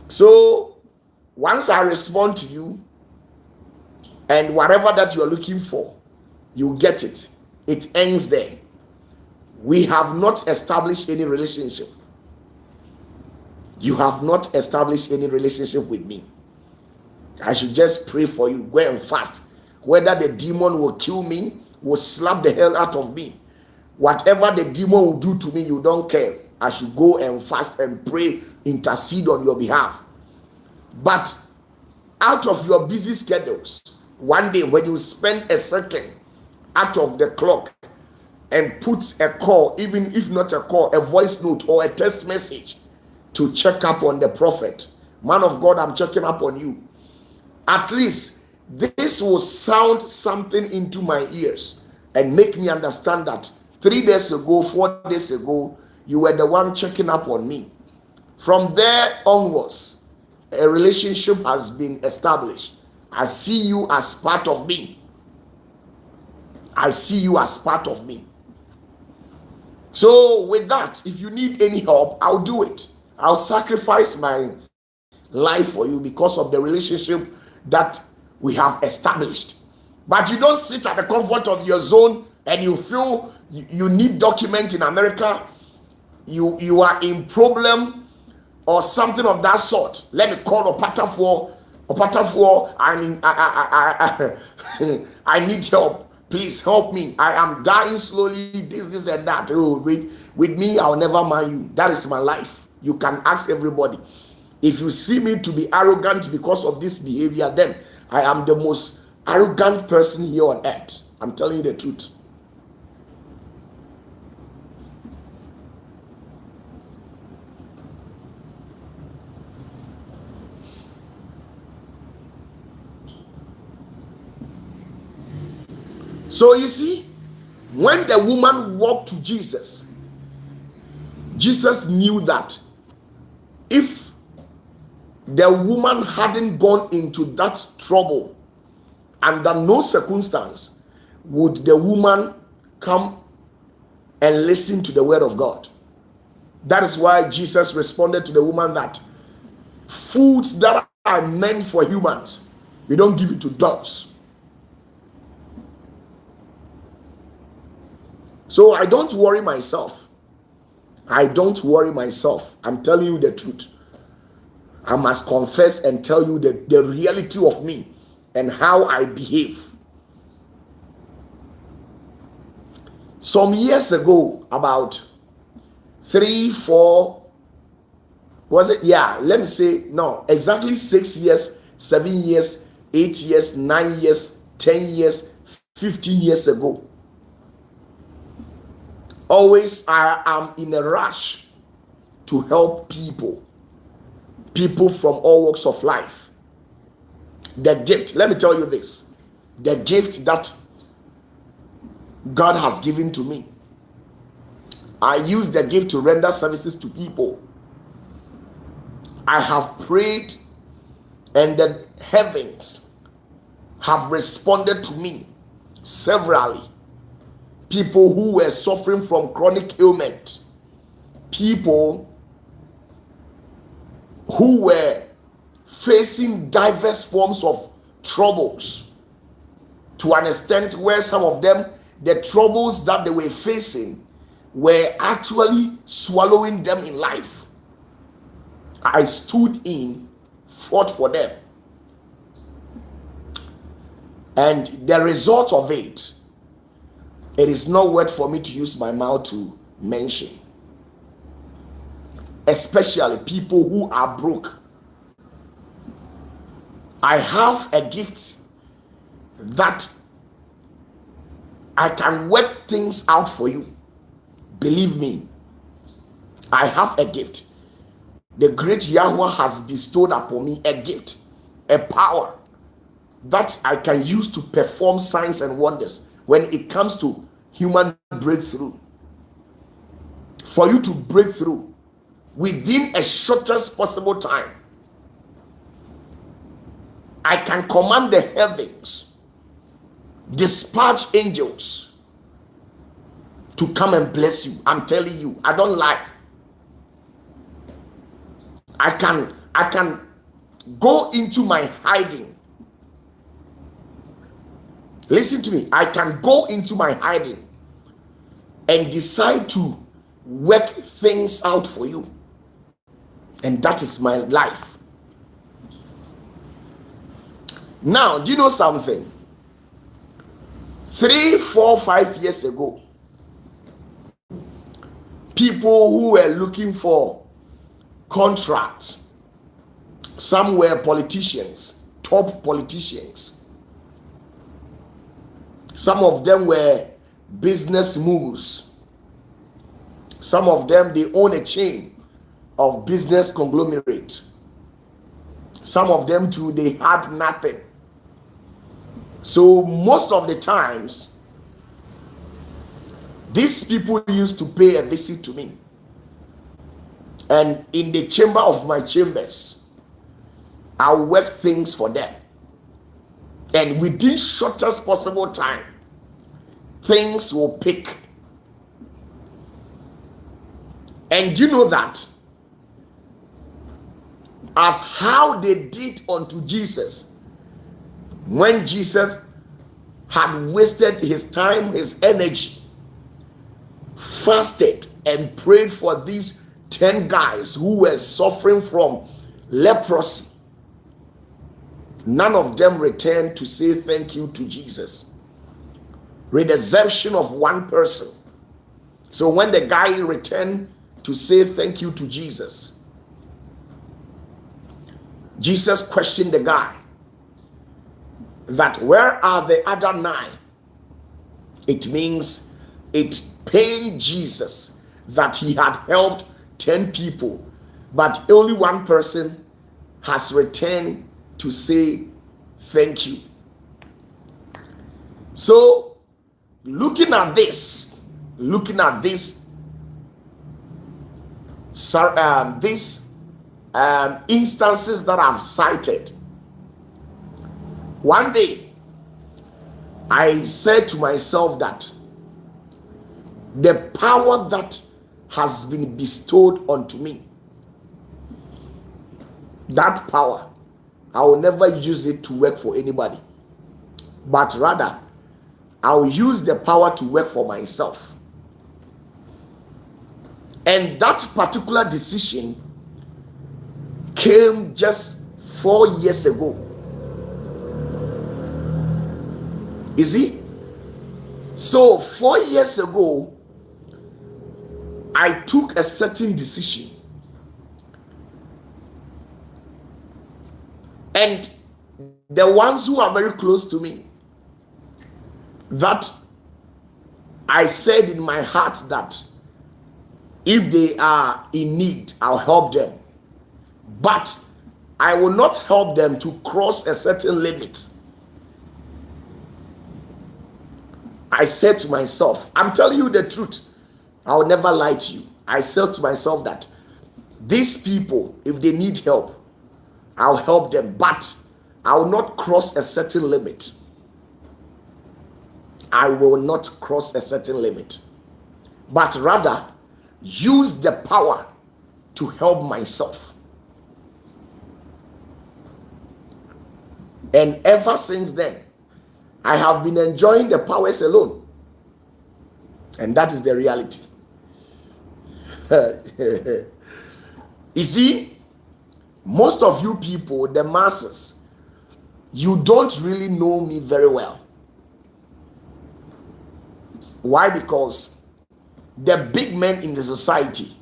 So once I respond to you, and whatever that you are looking for, you get it. It ends there. We have not established any relationship. You have not established any relationship with me. I should just pray for you. Go and fast. Whether the demon will kill me, will slap the hell out of me, whatever the demon will do to me, you don't care. I should go and fast and pray, intercede on your behalf. But out of your busy schedules, one day when you spend a second out of the clock and put a call, even if not a call, a voice note or a text message to check up on the prophet, man of God, I'm checking up on you. At least this will sound something into my ears and make me understand that 3 days ago, 4 days ago, you were the one checking up on me. From there onwards, a relationship has been established. I see you as part of me. I see you as part of me. So with that, if you need any help, I'll do it. I'll sacrifice my life for you because of the relationship that we have established. But you don't sit at the comfort of your zone and you feel you need document in America, you are in problem or something of that sort. Let me call OPATAFUOR, I need help. Please help me. I am dying slowly. This and that. Oh, with me, I'll never mind you. That is my life. You can ask everybody. If you see me to be arrogant because of this behavior, then I am the most arrogant person here on earth. I'm telling you the truth. So you see, when the woman walked to Jesus, Jesus knew that if the woman hadn't gone into that trouble, under no circumstance would the woman come and listen to the word of God. That is why Jesus responded to the woman that foods that are meant for humans, we don't give it to dogs. So I don't worry myself. I don't worry myself. I'm telling you the truth. I must confess and tell you the reality of me and how I behave. Some years ago, about 3, 4, was it? Yeah, let me say, no, exactly 6 years, 7 years, 8 years, 9 years, 10 years, 15 years ago. Always I am in a rush to help people from all walks of life. The gift, let me tell you this, the gift that God has given to me, I use the gift to render services to people. I have prayed and the heavens have responded to me severally. People who were suffering from chronic ailment, people who were facing diverse forms of troubles, to an extent where some of them, the troubles that they were facing were actually swallowing them in life. I stood in, fought for them. And the result of it, it is not worth for me to use my mouth to mention. Especially people who are broke. I have a gift that I can work things out for you. Believe me, I have a gift. the great Yahweh has bestowed upon me a gift, a power that I can use to perform signs and wonders when it comes to human breakthrough. For you to break through within a shortest possible time, I can command the heavens, dispatch angels to come and bless you. I'm telling you, I don't lie. I can go into my hiding. Listen to me. I can go into my hiding and decide to work things out for you. And that is my life. Now, do you know something? 3, 4, 5 years ago, people who were looking for contracts, some were politicians, top politicians. Some of them were business moguls. Some of them, they own a chain of business conglomerate. Some of them too, they had nothing. So most of the times, these people used to pay a visit to me. And in the chamber of my chambers, I'll work things for them. And within shortest possible time, things will pick. And you know that as how they did unto Jesus, when Jesus had wasted his time, his energy, fasted and prayed for these 10 guys who were suffering from leprosy, none of them returned to say thank you to Jesus, with the exception of one person. So when the guy returned to say thank you to Jesus, Jesus questioned the guy that where are the other 9? It means it pained Jesus that he had helped 10 people, but only one person has returned to say thank you. So looking at this instances that I've cited, one day I said to myself that the power that has been bestowed unto me, that power, I will never use it to work for anybody, but rather I'll use the power to work for myself. And that particular decision came just 4 years ago. You see? So 4 years ago, I took a certain decision. And the ones who are very close to me, that I said in my heart that if they are in need, I'll help them. But I will not help them to cross a certain limit. I said to myself, I'm telling you the truth, I will never lie to you. I said to myself that these people, if they need help, I'll help them, but I will not cross a certain limit. I will not cross a certain limit, but rather use the power to help myself. And ever since then, I have been enjoying the powers alone. And that is the reality. You see, most of you people, the masses, you don't really know me very well. Why? Because the big men in the society,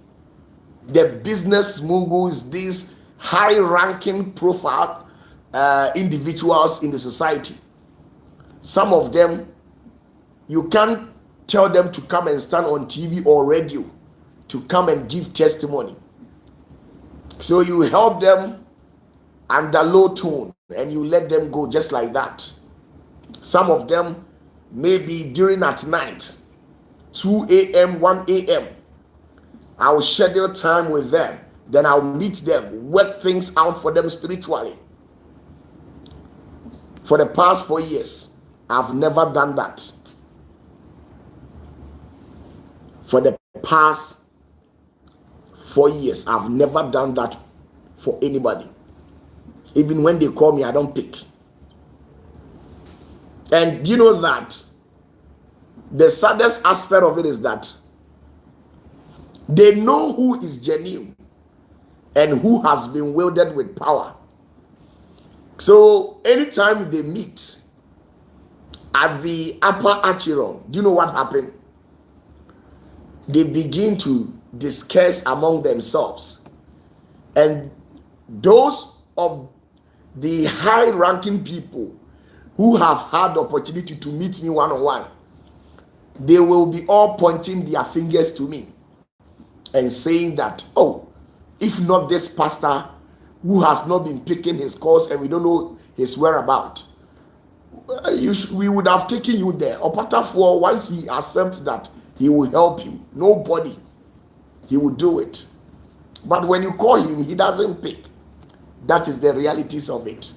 the business moguls, these high-ranking profile individuals in the society, some of them, you can't tell them to come and stand on TV or radio to come and give testimony. So you help them under low tone and you let them go just like that. Some of them maybe during at night, 2 a.m., 1 a.m. I'll schedule time with them. Then I'll meet them, work things out for them spiritually. For the past 4 years, I've never done that. For the past 4 years, I've never done that for anybody. Even when they call me, I don't pick. And you know that the saddest aspect of it is that they know who is genuine and who has been wielded with power. So anytime they meet at the upper acheron, do you know what happened? They begin to discuss among themselves. And those of the high-ranking people who have had the opportunity to meet me one-on-one, they will be all pointing their fingers to me and saying that, oh, if not this pastor who has not been picking his calls and we don't know his whereabouts, we would have taken you there. OPATAFUOR, once he accepts that he will help you, nobody, he will do it. But when you call him, he doesn't pick. That is the realities of it.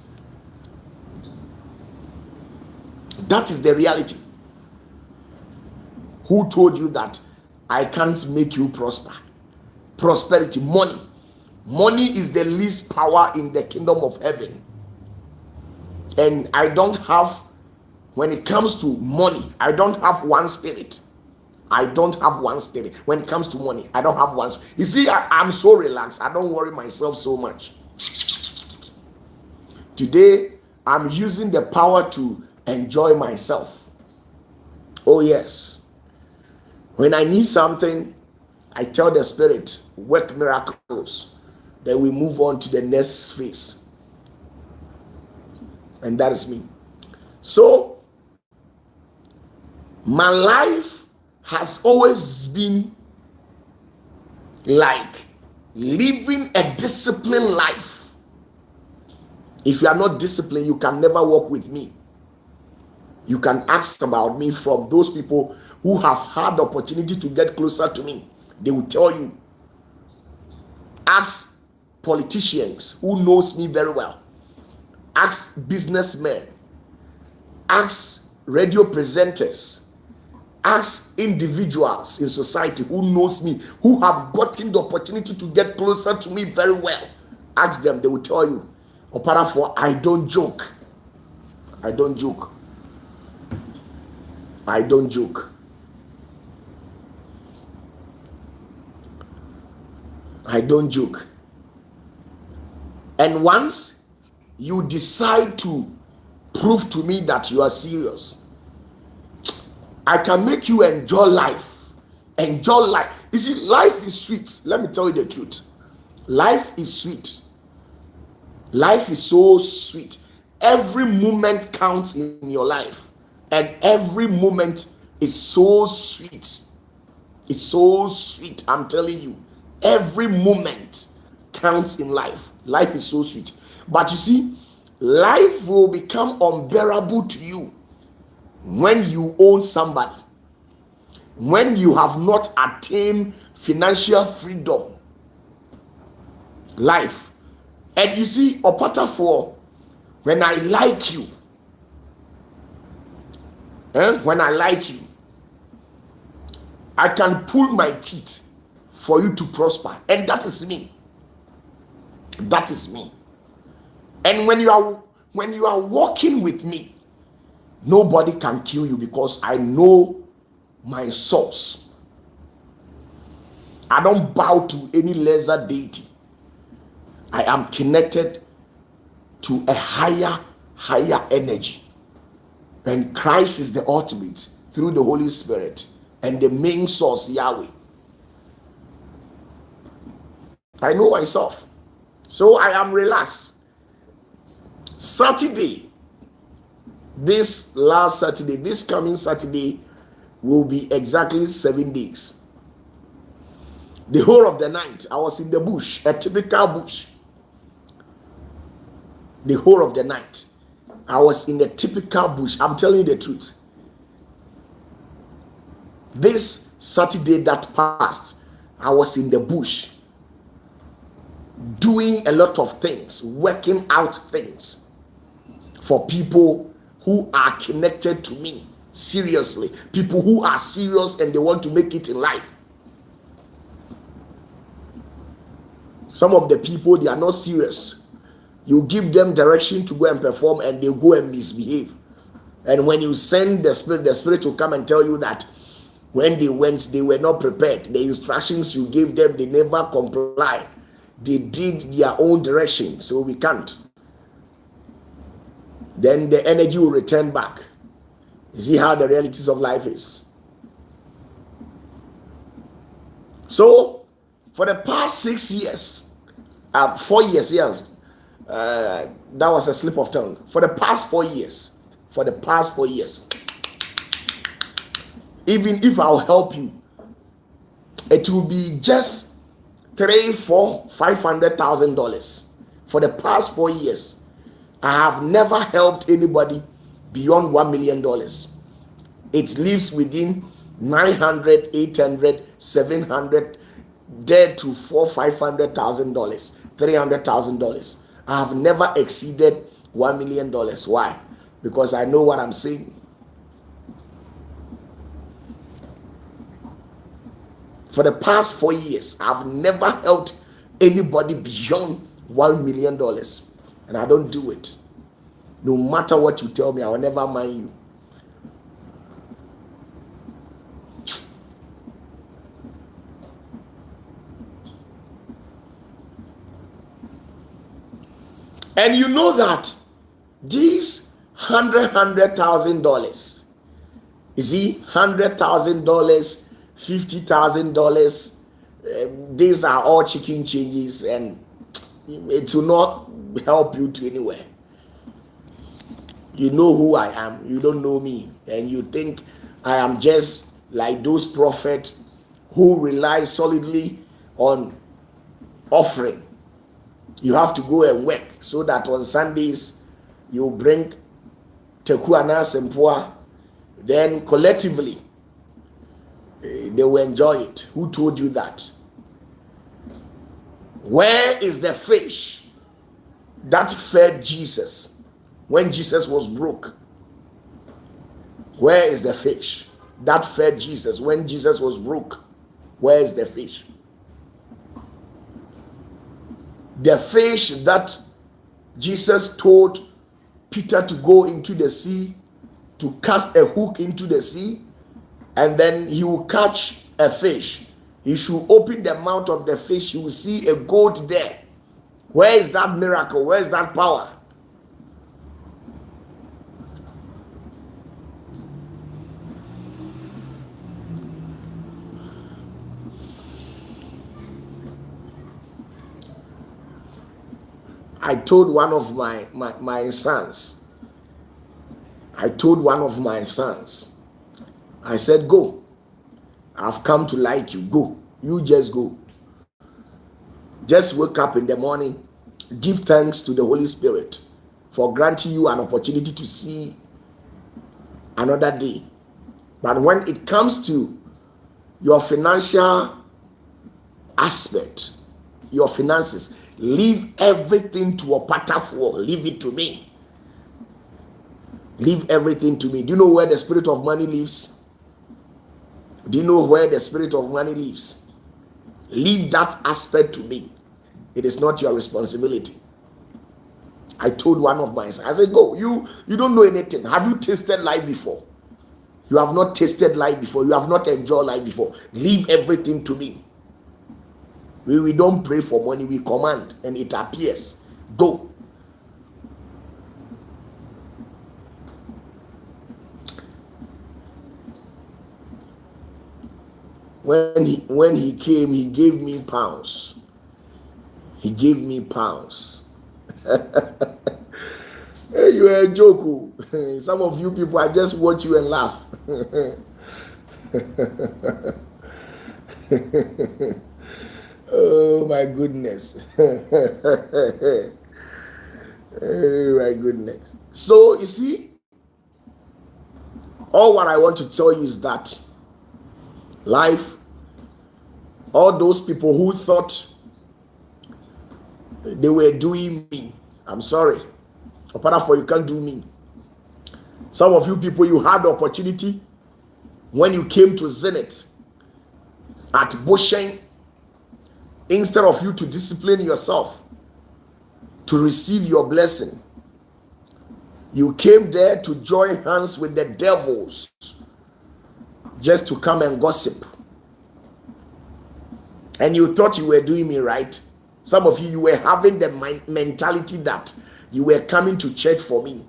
That is the reality. Who told you that I can't make you prosper? Prosperity, money. Money is the least power in the kingdom of heaven. And I don't have, when it comes to money, I don't have one spirit. I don't have one spirit. When it comes to money, I don't have one. You see, I'm so relaxed. I don't worry myself so much. Today, I'm using the power to enjoy myself. Oh yes. When I need something, I tell the spirit, work miracles. Then we move on to the next phase. And that is me. So, my life has always been like living a disciplined life. If you are not disciplined, you can never walk with me. You can ask about me from those people who have had the opportunity to get closer to me. They will tell you. Ask politicians who knows me very well. Ask businessmen. Ask radio presenters. Ask individuals in society who knows me, who have gotten the opportunity to get closer to me very well. Ask them, they will tell you, OPATAFUOR, I don't joke. I don't joke. I don't joke. I don't joke. And once you decide to prove to me that you are serious, I can make you enjoy life. Enjoy life. You see, life is sweet. Let me tell you the truth. Life is sweet. Life is so sweet. Every moment counts in your life. And every moment is so sweet. It's so sweet. I'm telling you. Every moment counts in life. Life is so sweet. But you see, life will become unbearable to you when you own somebody. When you have not attained financial freedom. Life. And you see, OPATAFUOR, when I like you, when I like you, I can pull my teeth for you to prosper. And that is me. That is me. And when you are walking with me, nobody can kill you because I know my source. I don't bow to any lesser deity. I am connected to a higher energy. And Christ is the ultimate through the Holy Spirit and the main source, Yahweh. I know myself. So I am relaxed. Saturday, this last Saturday, this coming Saturday will be exactly 7 days. The whole of the night, I was in the bush, a typical bush. The whole of the night, I was in a typical bush. I'm telling you the truth. This Saturday that passed, I was in the bush doing a lot of things, working out things for people who are connected to me. Seriously, people who are serious and they want to make it in life. Some of the people, they are not serious. You give them direction to go and perform and they go and misbehave. And when you send the spirit will come and tell you that when they went, they were not prepared. The instructions you gave them, they never complied. They did their own direction, so we can't. Then the energy will return back. You see how the realities of life is. So, for the past 6 years, 4 years, that was a slip of tongue. For the past 4 years, even if I'll help you, it will be just $300,000-$500,000. For the past 4 years, I have never helped anybody beyond $1 million. It lives within 900, 800, 700, there to $400,000-$500,000, $300,000. I have never exceeded $1 million. Why? Because I know what I'm saying. For the past 4 years, I've never helped anybody beyond $1 million. And I don't do it. No matter what you tell me, I will never mind you. And you know that these $100,000, you see, $100,000, $50,000, these are all chicken changes, and it will not help you to anywhere. You know who I am. You don't know me, and you think I am just like those prophets who rely solidly on offering. You have to go and work so that on Sundays you bring Tekuana Sempua, then collectively they will enjoy it. Who told you that? Where is the fish that fed Jesus when Jesus was broke? Where is the fish that fed Jesus when Jesus was broke? Where is the fish? The fish that Jesus told Peter to go into the sea, to cast a hook into the sea, and then he will catch a fish. He should open the mouth of the fish, you will see a gold there. Where is that miracle? Where is that power? I told one of my sons, I said, go. I've come to like you. Go. You just go. Just wake up in the morning. Give thanks to the Holy Spirit for granting you an opportunity to see another day. But when it comes to your financial aspect, your finances, leave everything to OPATAFUOR. Leave it to me. Leave everything to me. Do you know where the spirit of money lives? Do you know where the spirit of money lives? Leave that aspect to me. It is not your responsibility. I told one of my sons, I said, go. You don't know anything. Have you tasted life before? You have not tasted life before. You have not enjoyed life before. Leave everything to me. We don't pray for money. We command and it appears. Go. When he came, he gave me pounds. He gave me pounds. Hey, you are a joke. Some of you people, I just watch you and laugh. Oh my goodness. Oh my goodness. So you see, all what I want to tell you is that life, all those people who thought they were doing me, I'm sorry. OPATAFUOR, you can't do me. Some of you people, you had the opportunity when you came to Zenith at Boshen, instead of you to discipline yourself to receive your blessing, you came there to join hands with the devils just to come and gossip. And you thought you were doing me right. Some of you, you were having the mentality that you were coming to church for me.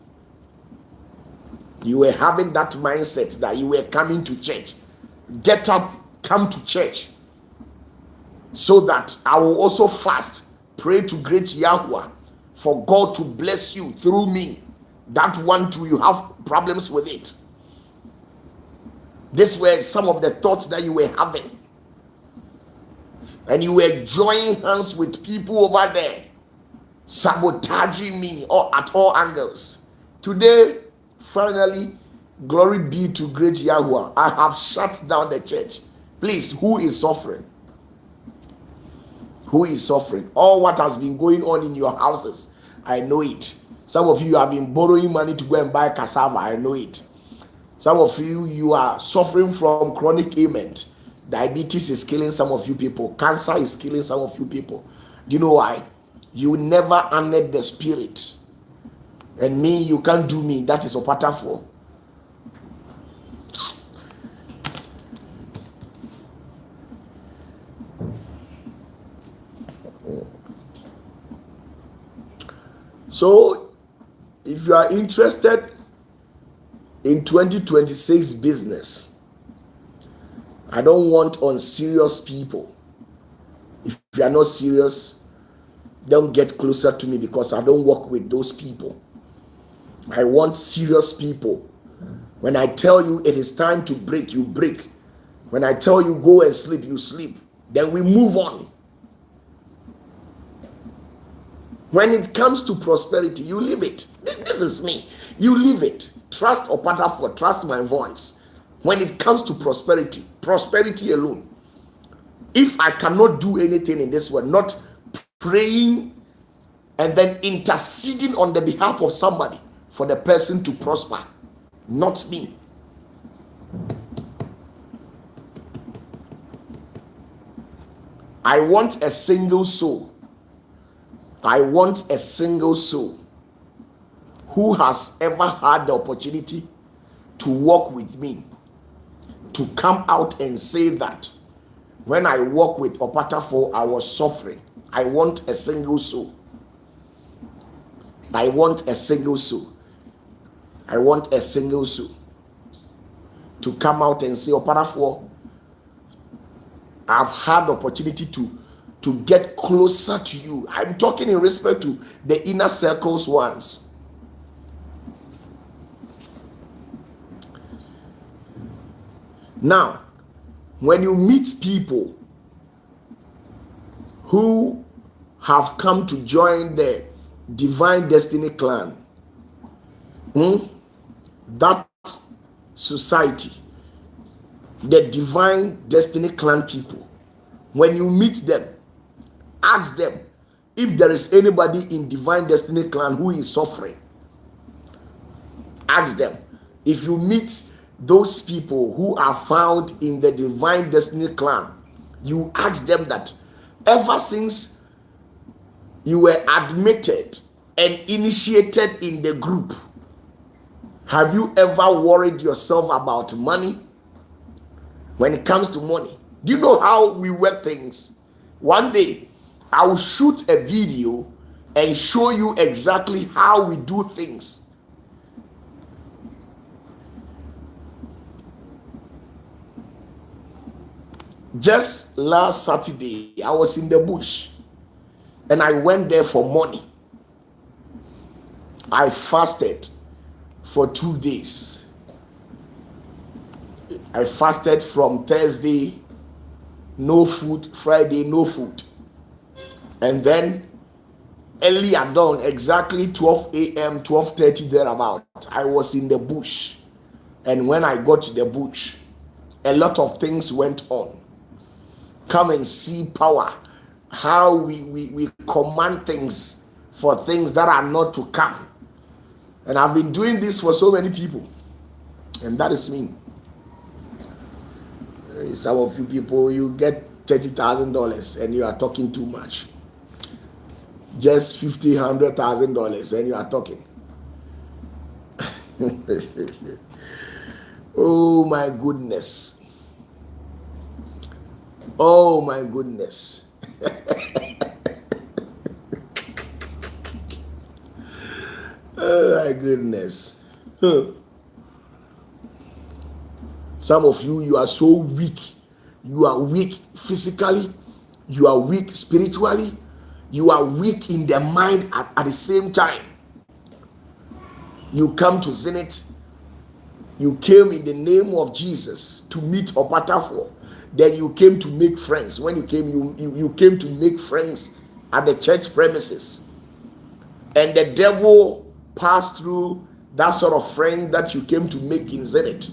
You were having that mindset that you were coming to church. Get up, come to church, so that I will also fast, pray to great Yahweh for God to bless you through me. That one too, you have problems with it. These were some of the thoughts that you were having. And you were joining hands with people over there, sabotaging me at all angles. Today, finally, glory be to great Yahweh, I have shut down the church. Please, who is suffering? Who is suffering? All what has been going on in your houses, I know it. Some of you have been borrowing money to go and buy cassava, I know it. Some of you, you are suffering from chronic ailment. Diabetes is killing some of you people. Cancer is killing some of you people. Do you know why? You never honored the spirit. And me, you can't do me. That is OPATAFUOR. So, if you are interested in 2026 business, I don't want unserious people. If you are not serious, don't get closer to me, because I don't work with those people. I want serious people. When I tell you it is time to break, you break. When I tell you go and sleep, you sleep. Then we move on. When it comes to prosperity, you leave it. This is me. You leave it. Trust OPATAFUOR, trust my voice. When it comes to prosperity, prosperity alone. If I cannot do anything in this world, not praying and then interceding on the behalf of somebody for the person to prosper, not me. I want a single soul. I want a single soul who has ever had the opportunity to walk with me, to come out and say that when I walk with OPATAFUOR, I was suffering. I want a single soul. I want a single soul. I want a single soul to come out and say, OPATAFUOR, I've had the opportunity to get closer to you. I'm talking in respect to the inner circles ones. Now, when you meet people who have come to join the Divine Destiny Clan, that society, the Divine Destiny Clan people, when you meet them, ask them if there is anybody in Divine Destiny Clan who is suffering. Ask them. If you meet those people who are found in the Divine Destiny Clan, you ask them that ever since you were admitted and initiated in the group, have you ever worried yourself about money? When it comes to money, do you know how we work things? One day I will shoot a video and show you exactly how we do things. Just last Saturday, I was in the bush and I went there for money. I fasted for 2 days. I fasted from Thursday, no food, Friday, no food. And then early at dawn, exactly 12 a.m., 12:30 thereabout, I was in the bush. And when I got to the bush, a lot of things went on. Come and see power, how we command things for things that are not to come. And I've been doing this for so many people, and that is me. Some of you people, you get $30,000 and you are talking too much. Just $50,000, $100,000 and you are talking. Oh my goodness. Oh my goodness. Oh my goodness. Some of you, you are so weak. You are weak physically. You are weak spiritually. You are weak in the mind at the same time. You come to Zenith. You came in the name of Jesus to meet OPATAFUOR. Then you came to make friends. When you came, you came to make friends at the church premises. And the devil passed through that sort of friend that you came to make in Zenith.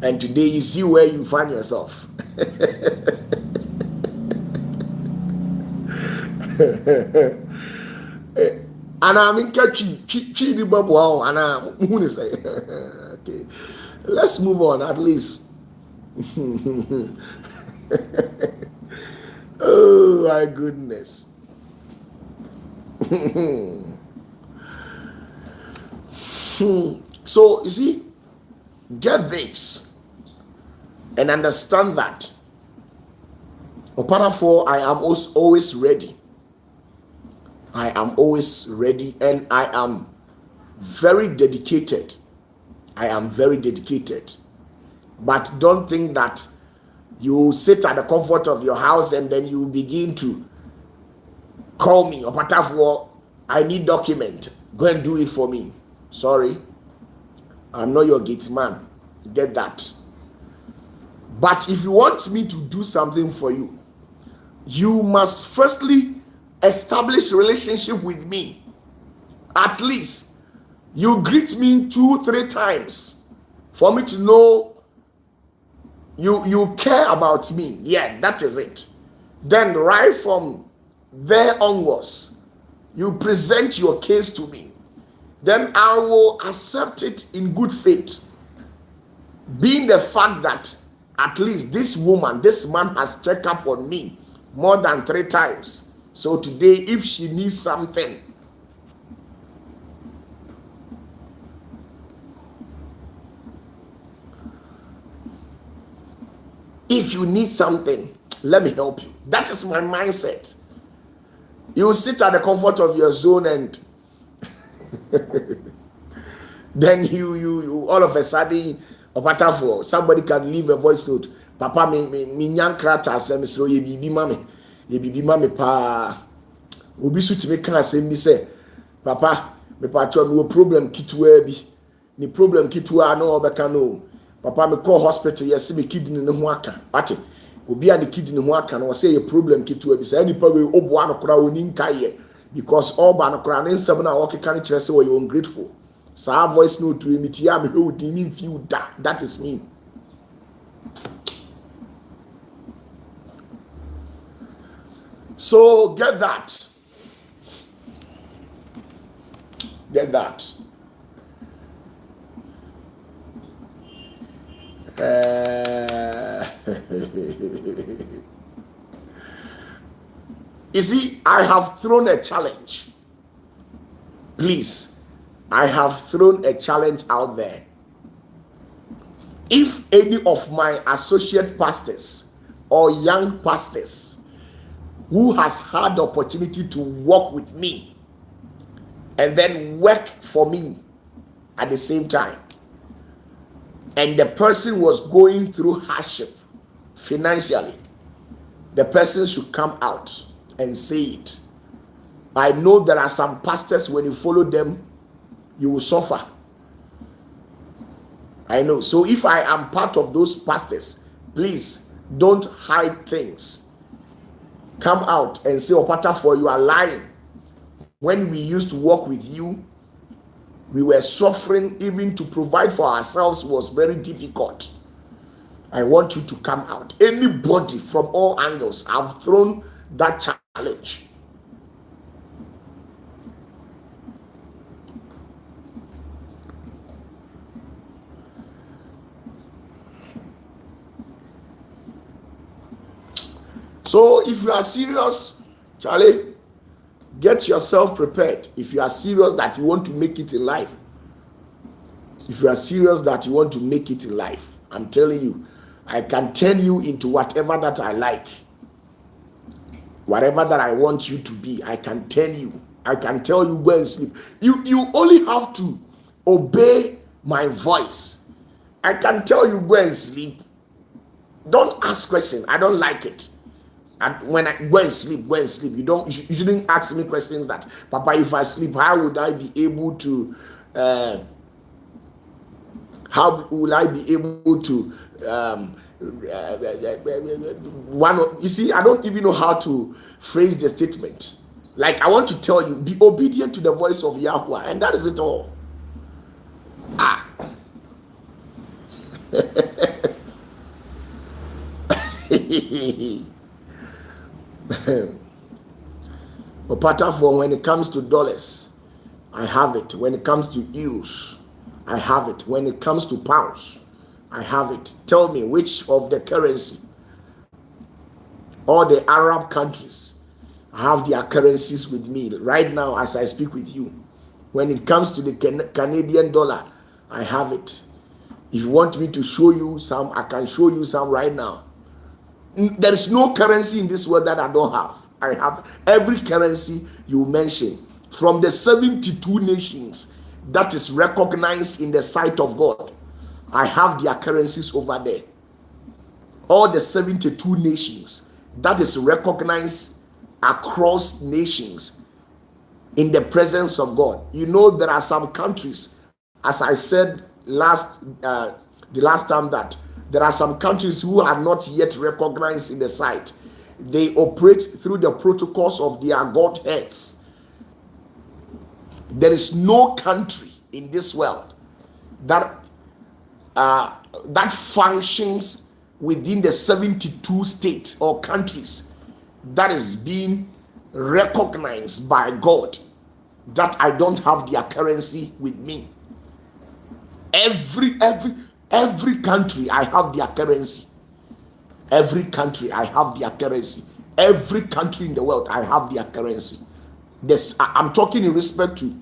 And today you see where you find yourself. And I'm in the bubble. And I'm say, okay, let's move on at least. Oh my goodness. So you see, get this and understand that OPATAFUOR, I am always ready. I am always ready, and I am very dedicated. I am very dedicated. But don't think that you sit at the comfort of your house and then you begin to call me, OPATAFUOR, I need document. Go and do it for me. Sorry, I'm not your gate man. Get that. But if you want me to do something for you, you must firstly establish relationship with me. At least you greet me 2-3 times for me to know you care about me. Yeah, that is it. Then right from there onwards, you present your case to me. Then I will accept it in good faith, being the fact that at least this woman, this man has checked up on me more than 3 times. So today, if she needs something, if you need something, let me help you. That is my mindset. You sit at the comfort of your zone and then you all of a sudden, OPATAFUOR, somebody can leave a voice note. Papa, me nyankrata asem so ye bibi mame pa. Obi su timi kan asem bi say, papa, me patcho no problem kitwa bi. Ni problem kitwa no obeka no. Papa, me call hospital yes me kidney ne ho aka. Ate. Obi a the kidney ho aka no say ye problem kitwa bi. Say nipa we oboa no kra oni nkaye because all ba no kra ne nsem na work kan kire say we ungrateful. So our voice note to emit ya me who didn't feel that is me. So get that. Get that. You see, I have thrown a challenge. Please. I have thrown a challenge out there. If any of my associate pastors or young pastors who has had the opportunity to work with me and then work for me at the same time, and the person was going through hardship financially, the person should come out and say it. I know there are some pastors, when you follow them, you will suffer. I know. So if I am part of those pastors, please don't hide things. come out and say, Opatafuor, you are lying. When we used to walk with you, we were suffering. Even to provide for ourselves was very difficult. I want you to come out. Anybody from all angles, I've thrown that challenge. So if you are serious, Charlie, get yourself prepared. If you are serious that you want to make it in life, if you are serious that you want to make it in life, I'm telling you, I can turn you into whatever that I like. Whatever that I want you to be, I can tell you. I can tell you go and sleep. You only have to obey my voice. I can tell you go and sleep. Don't ask questions. I don't like it. And when I go and sleep, go and sleep. You shouldn't ask me questions that, Papa, if I sleep, how would I be able to you see, I don't even know how to phrase the statement. Like, I want to tell you, be obedient to the voice of Yahweh, and that is it all. Opatafuor, when it comes to dollars, I have it. When it comes to euros, I have it. When it comes to pounds, I have it. Tell me which of the currency, all the Arab countries, I have their currencies with me right now as I speak with you. When it comes to the Canadian dollar, I have it. If you want me to show you some, I can show you some right now. There is no currency in this world that I don't have. I have every currency you mention from the 72 nations that is recognized in the sight of God. I have their currencies over there. All the 72 nations that is recognized across nations in the presence of God. You know, there are some countries, as I said the last time, that there are some countries who are not yet recognized in the sight. They operate through the protocols of their godheads. There is no country in this world that functions within the 72 states or countries that is being recognized by God that I don't have their currency with me. Every country I have their currency. Every country I have their currency. Every country in the world I have their currency. I'm talking in respect to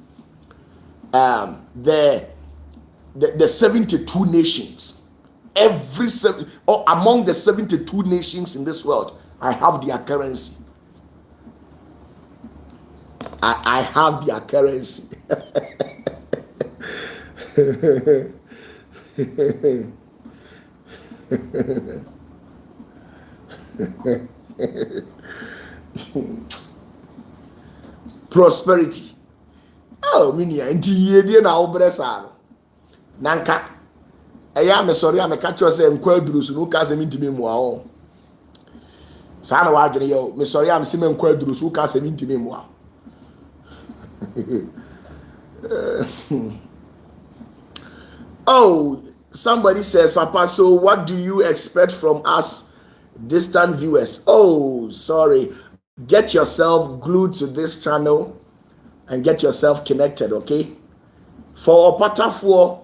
the 72 nations. Among the 72 nations in this world, I have their currency. I have their currency. Prosperity. Oh, minia nti yedie na obresa no. Nanka eya me sorry am catch you say nkwa adurusu no ka se mintimi mu awo. Sa na wa dwene yo me sorry am se me nkwa adurusu ka se mintimi mu awo. Oh, somebody says, Papa, so what do you expect from us distant viewers? Oh, sorry. Get yourself glued to this channel and get yourself connected, okay? For Opatafuor,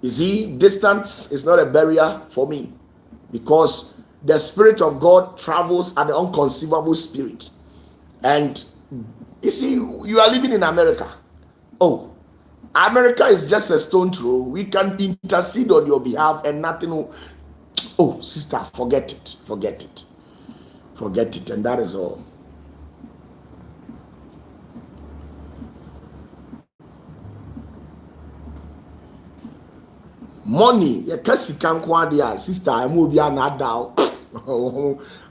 you see, distance is not a barrier for me because the Spirit of God travels at the unconceivable spirit. And you see, you are living in America. Oh, America is just a stone throw. We can intercede on your behalf and nothing will... Oh, sister, forget it. Forget it. Forget it, and that is all. Money, you can't see can't sister. I move ya not down.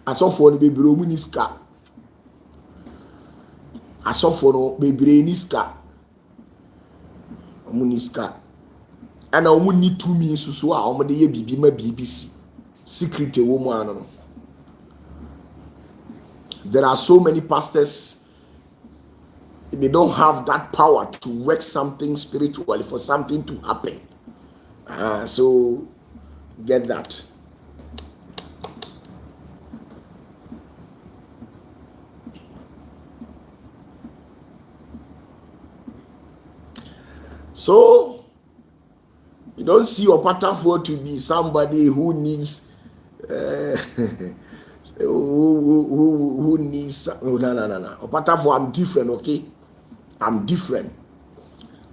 I saw for the baby Romuniska. I saw for baby Niska. Muniska. And I need 2 minutes so I am the BBC secret woman. There are so many pastors, they don't have that power to work something spiritually for something to happen. So get that. So you don't see OPATAFUOR to be somebody who needs who needs no. OPATAFUOR, I'm different, okay? I'm different.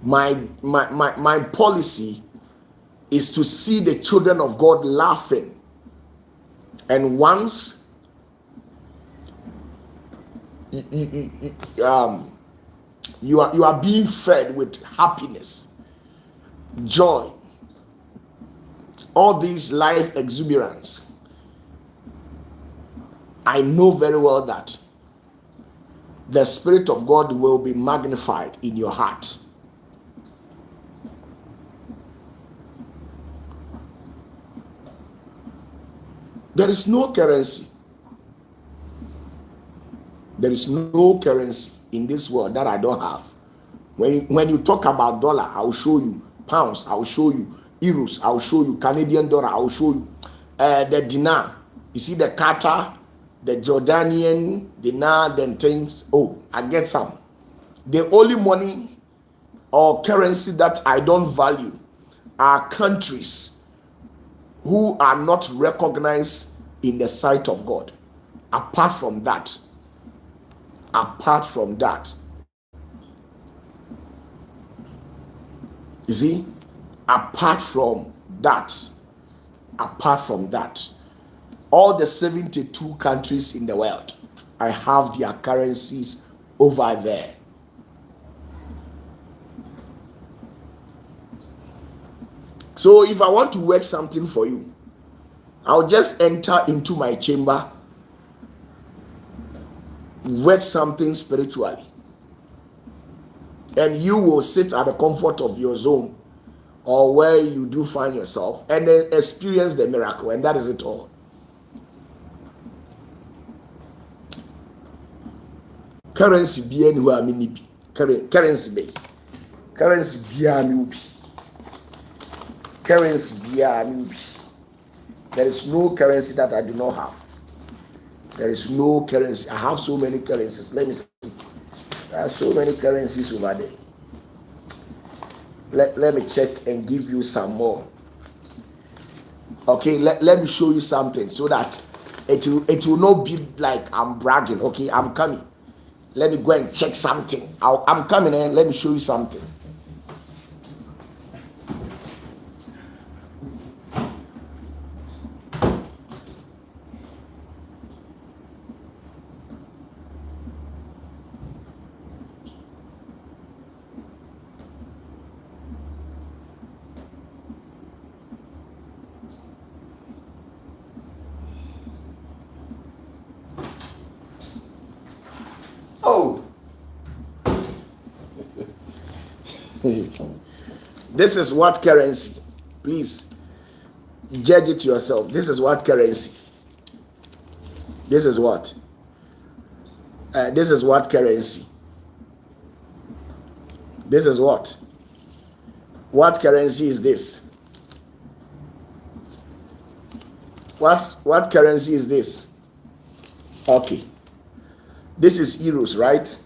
My policy is to see the children of God laughing, and once you are being fed with happiness, joy, all these life exuberance, I know very well that the Spirit of God will be magnified in your heart. There is no currency. There is no currency in this world that I don't have. When you talk about dollar, I will show you. Pounds, I will show you. Euros, I will show you. Canadian dollar, I will show you. The dinar, you see the Qatar, the Jordanian dinar, then things. Oh, I get some. The only money or currency that I don't value are countries who are not recognized in the sight of God. Apart from that, you see, apart from that, all the 72 countries in the world, I have their currencies over there. So if I want to work something for you, I'll just enter into my chamber, work something spiritually, and you will sit at the comfort of your zone or where you do find yourself and then experience the miracle, and that is it all. Currency be anywhere, currency be there is no currency that I do not have. There is no currency. I have so many currencies. Let me see. There are so many currencies over there. Let me check and give you some more. Okay, let me show you something so that it will not be like I'm bragging. Okay, I'm coming. Let me go and check something. I'm coming and let me show you something. Oh, this is what currency. Please judge it yourself. This is what currency. This is what. This is what currency. This is what. What currency is this? What currency is this? Okay. This is euros, right?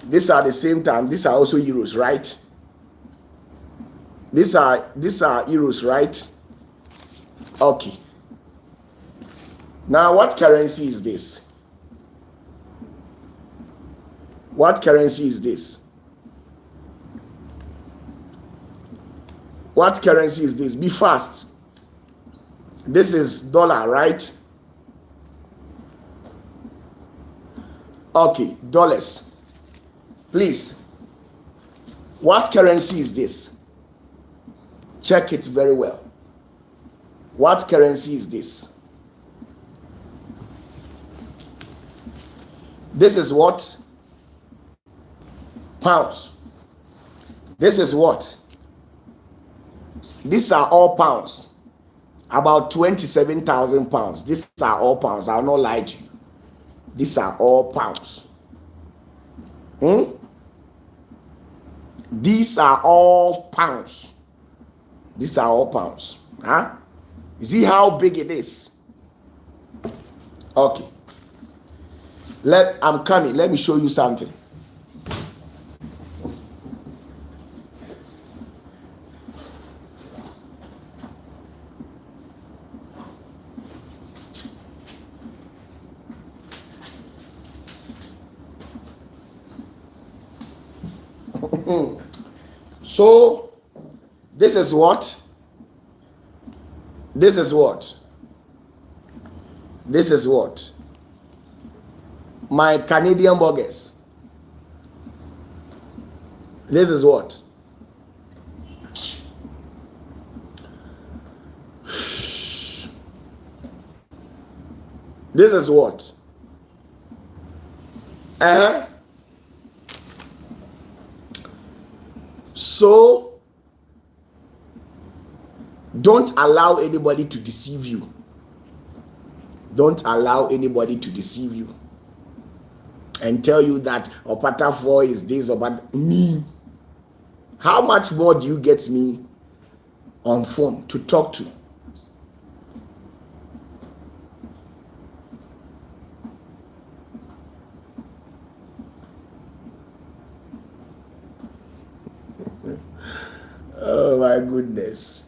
These are the same time. These are also euros, right? These are euros, right? Okay. Now, what currency is this? What currency is this? What currency is this? Be fast. This is dollar, right? Okay, dollars. Please, what currency is this? Check it very well. What currency is this? This is what? Pounds. This is what? These are all pounds. about 27,000 pounds. These are all pounds. I'll not lie to you. These are all pounds. These are all pounds. These are all pounds. Huh? You see how big it is? Okay. I'm coming. Let me show you something. So this is what my Canadian burgers. This is what So don't allow anybody to deceive you. Don't allow anybody to deceive you and tell you that OPATAFUOR is this or that. Me. How much more do you get me on phone to talk to? Oh my goodness.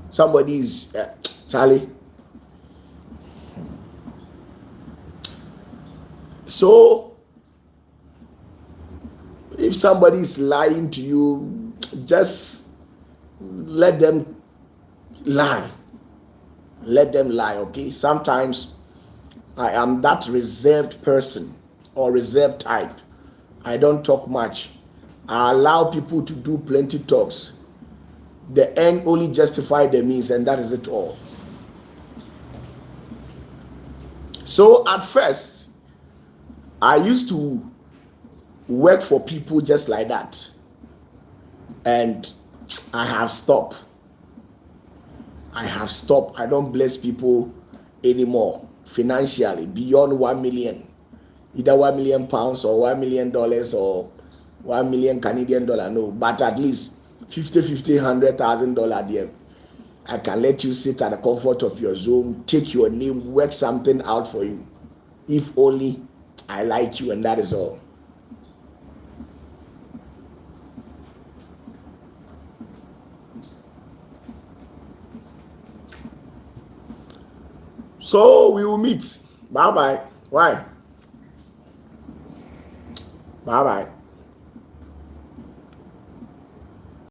Somebody is Charlie. So if somebody is lying to you, just let them lie. Let them lie, okay? Sometimes I am that reserved person or reserved type. I don't talk much. I allow people to do plenty talks. The end only justify the means, and that is it all. So at first, I used to work for people just like that, and I have stopped. I don't bless people anymore financially beyond 1 million, either 1 million pounds or $1 million or 1 million Canadian dollar. No, but at least $100,000 there. I can let you sit at the comfort of your zone, take your name, work something out for you. If only I like you, and that is all. So we will meet. Bye bye. Why? Bye bye.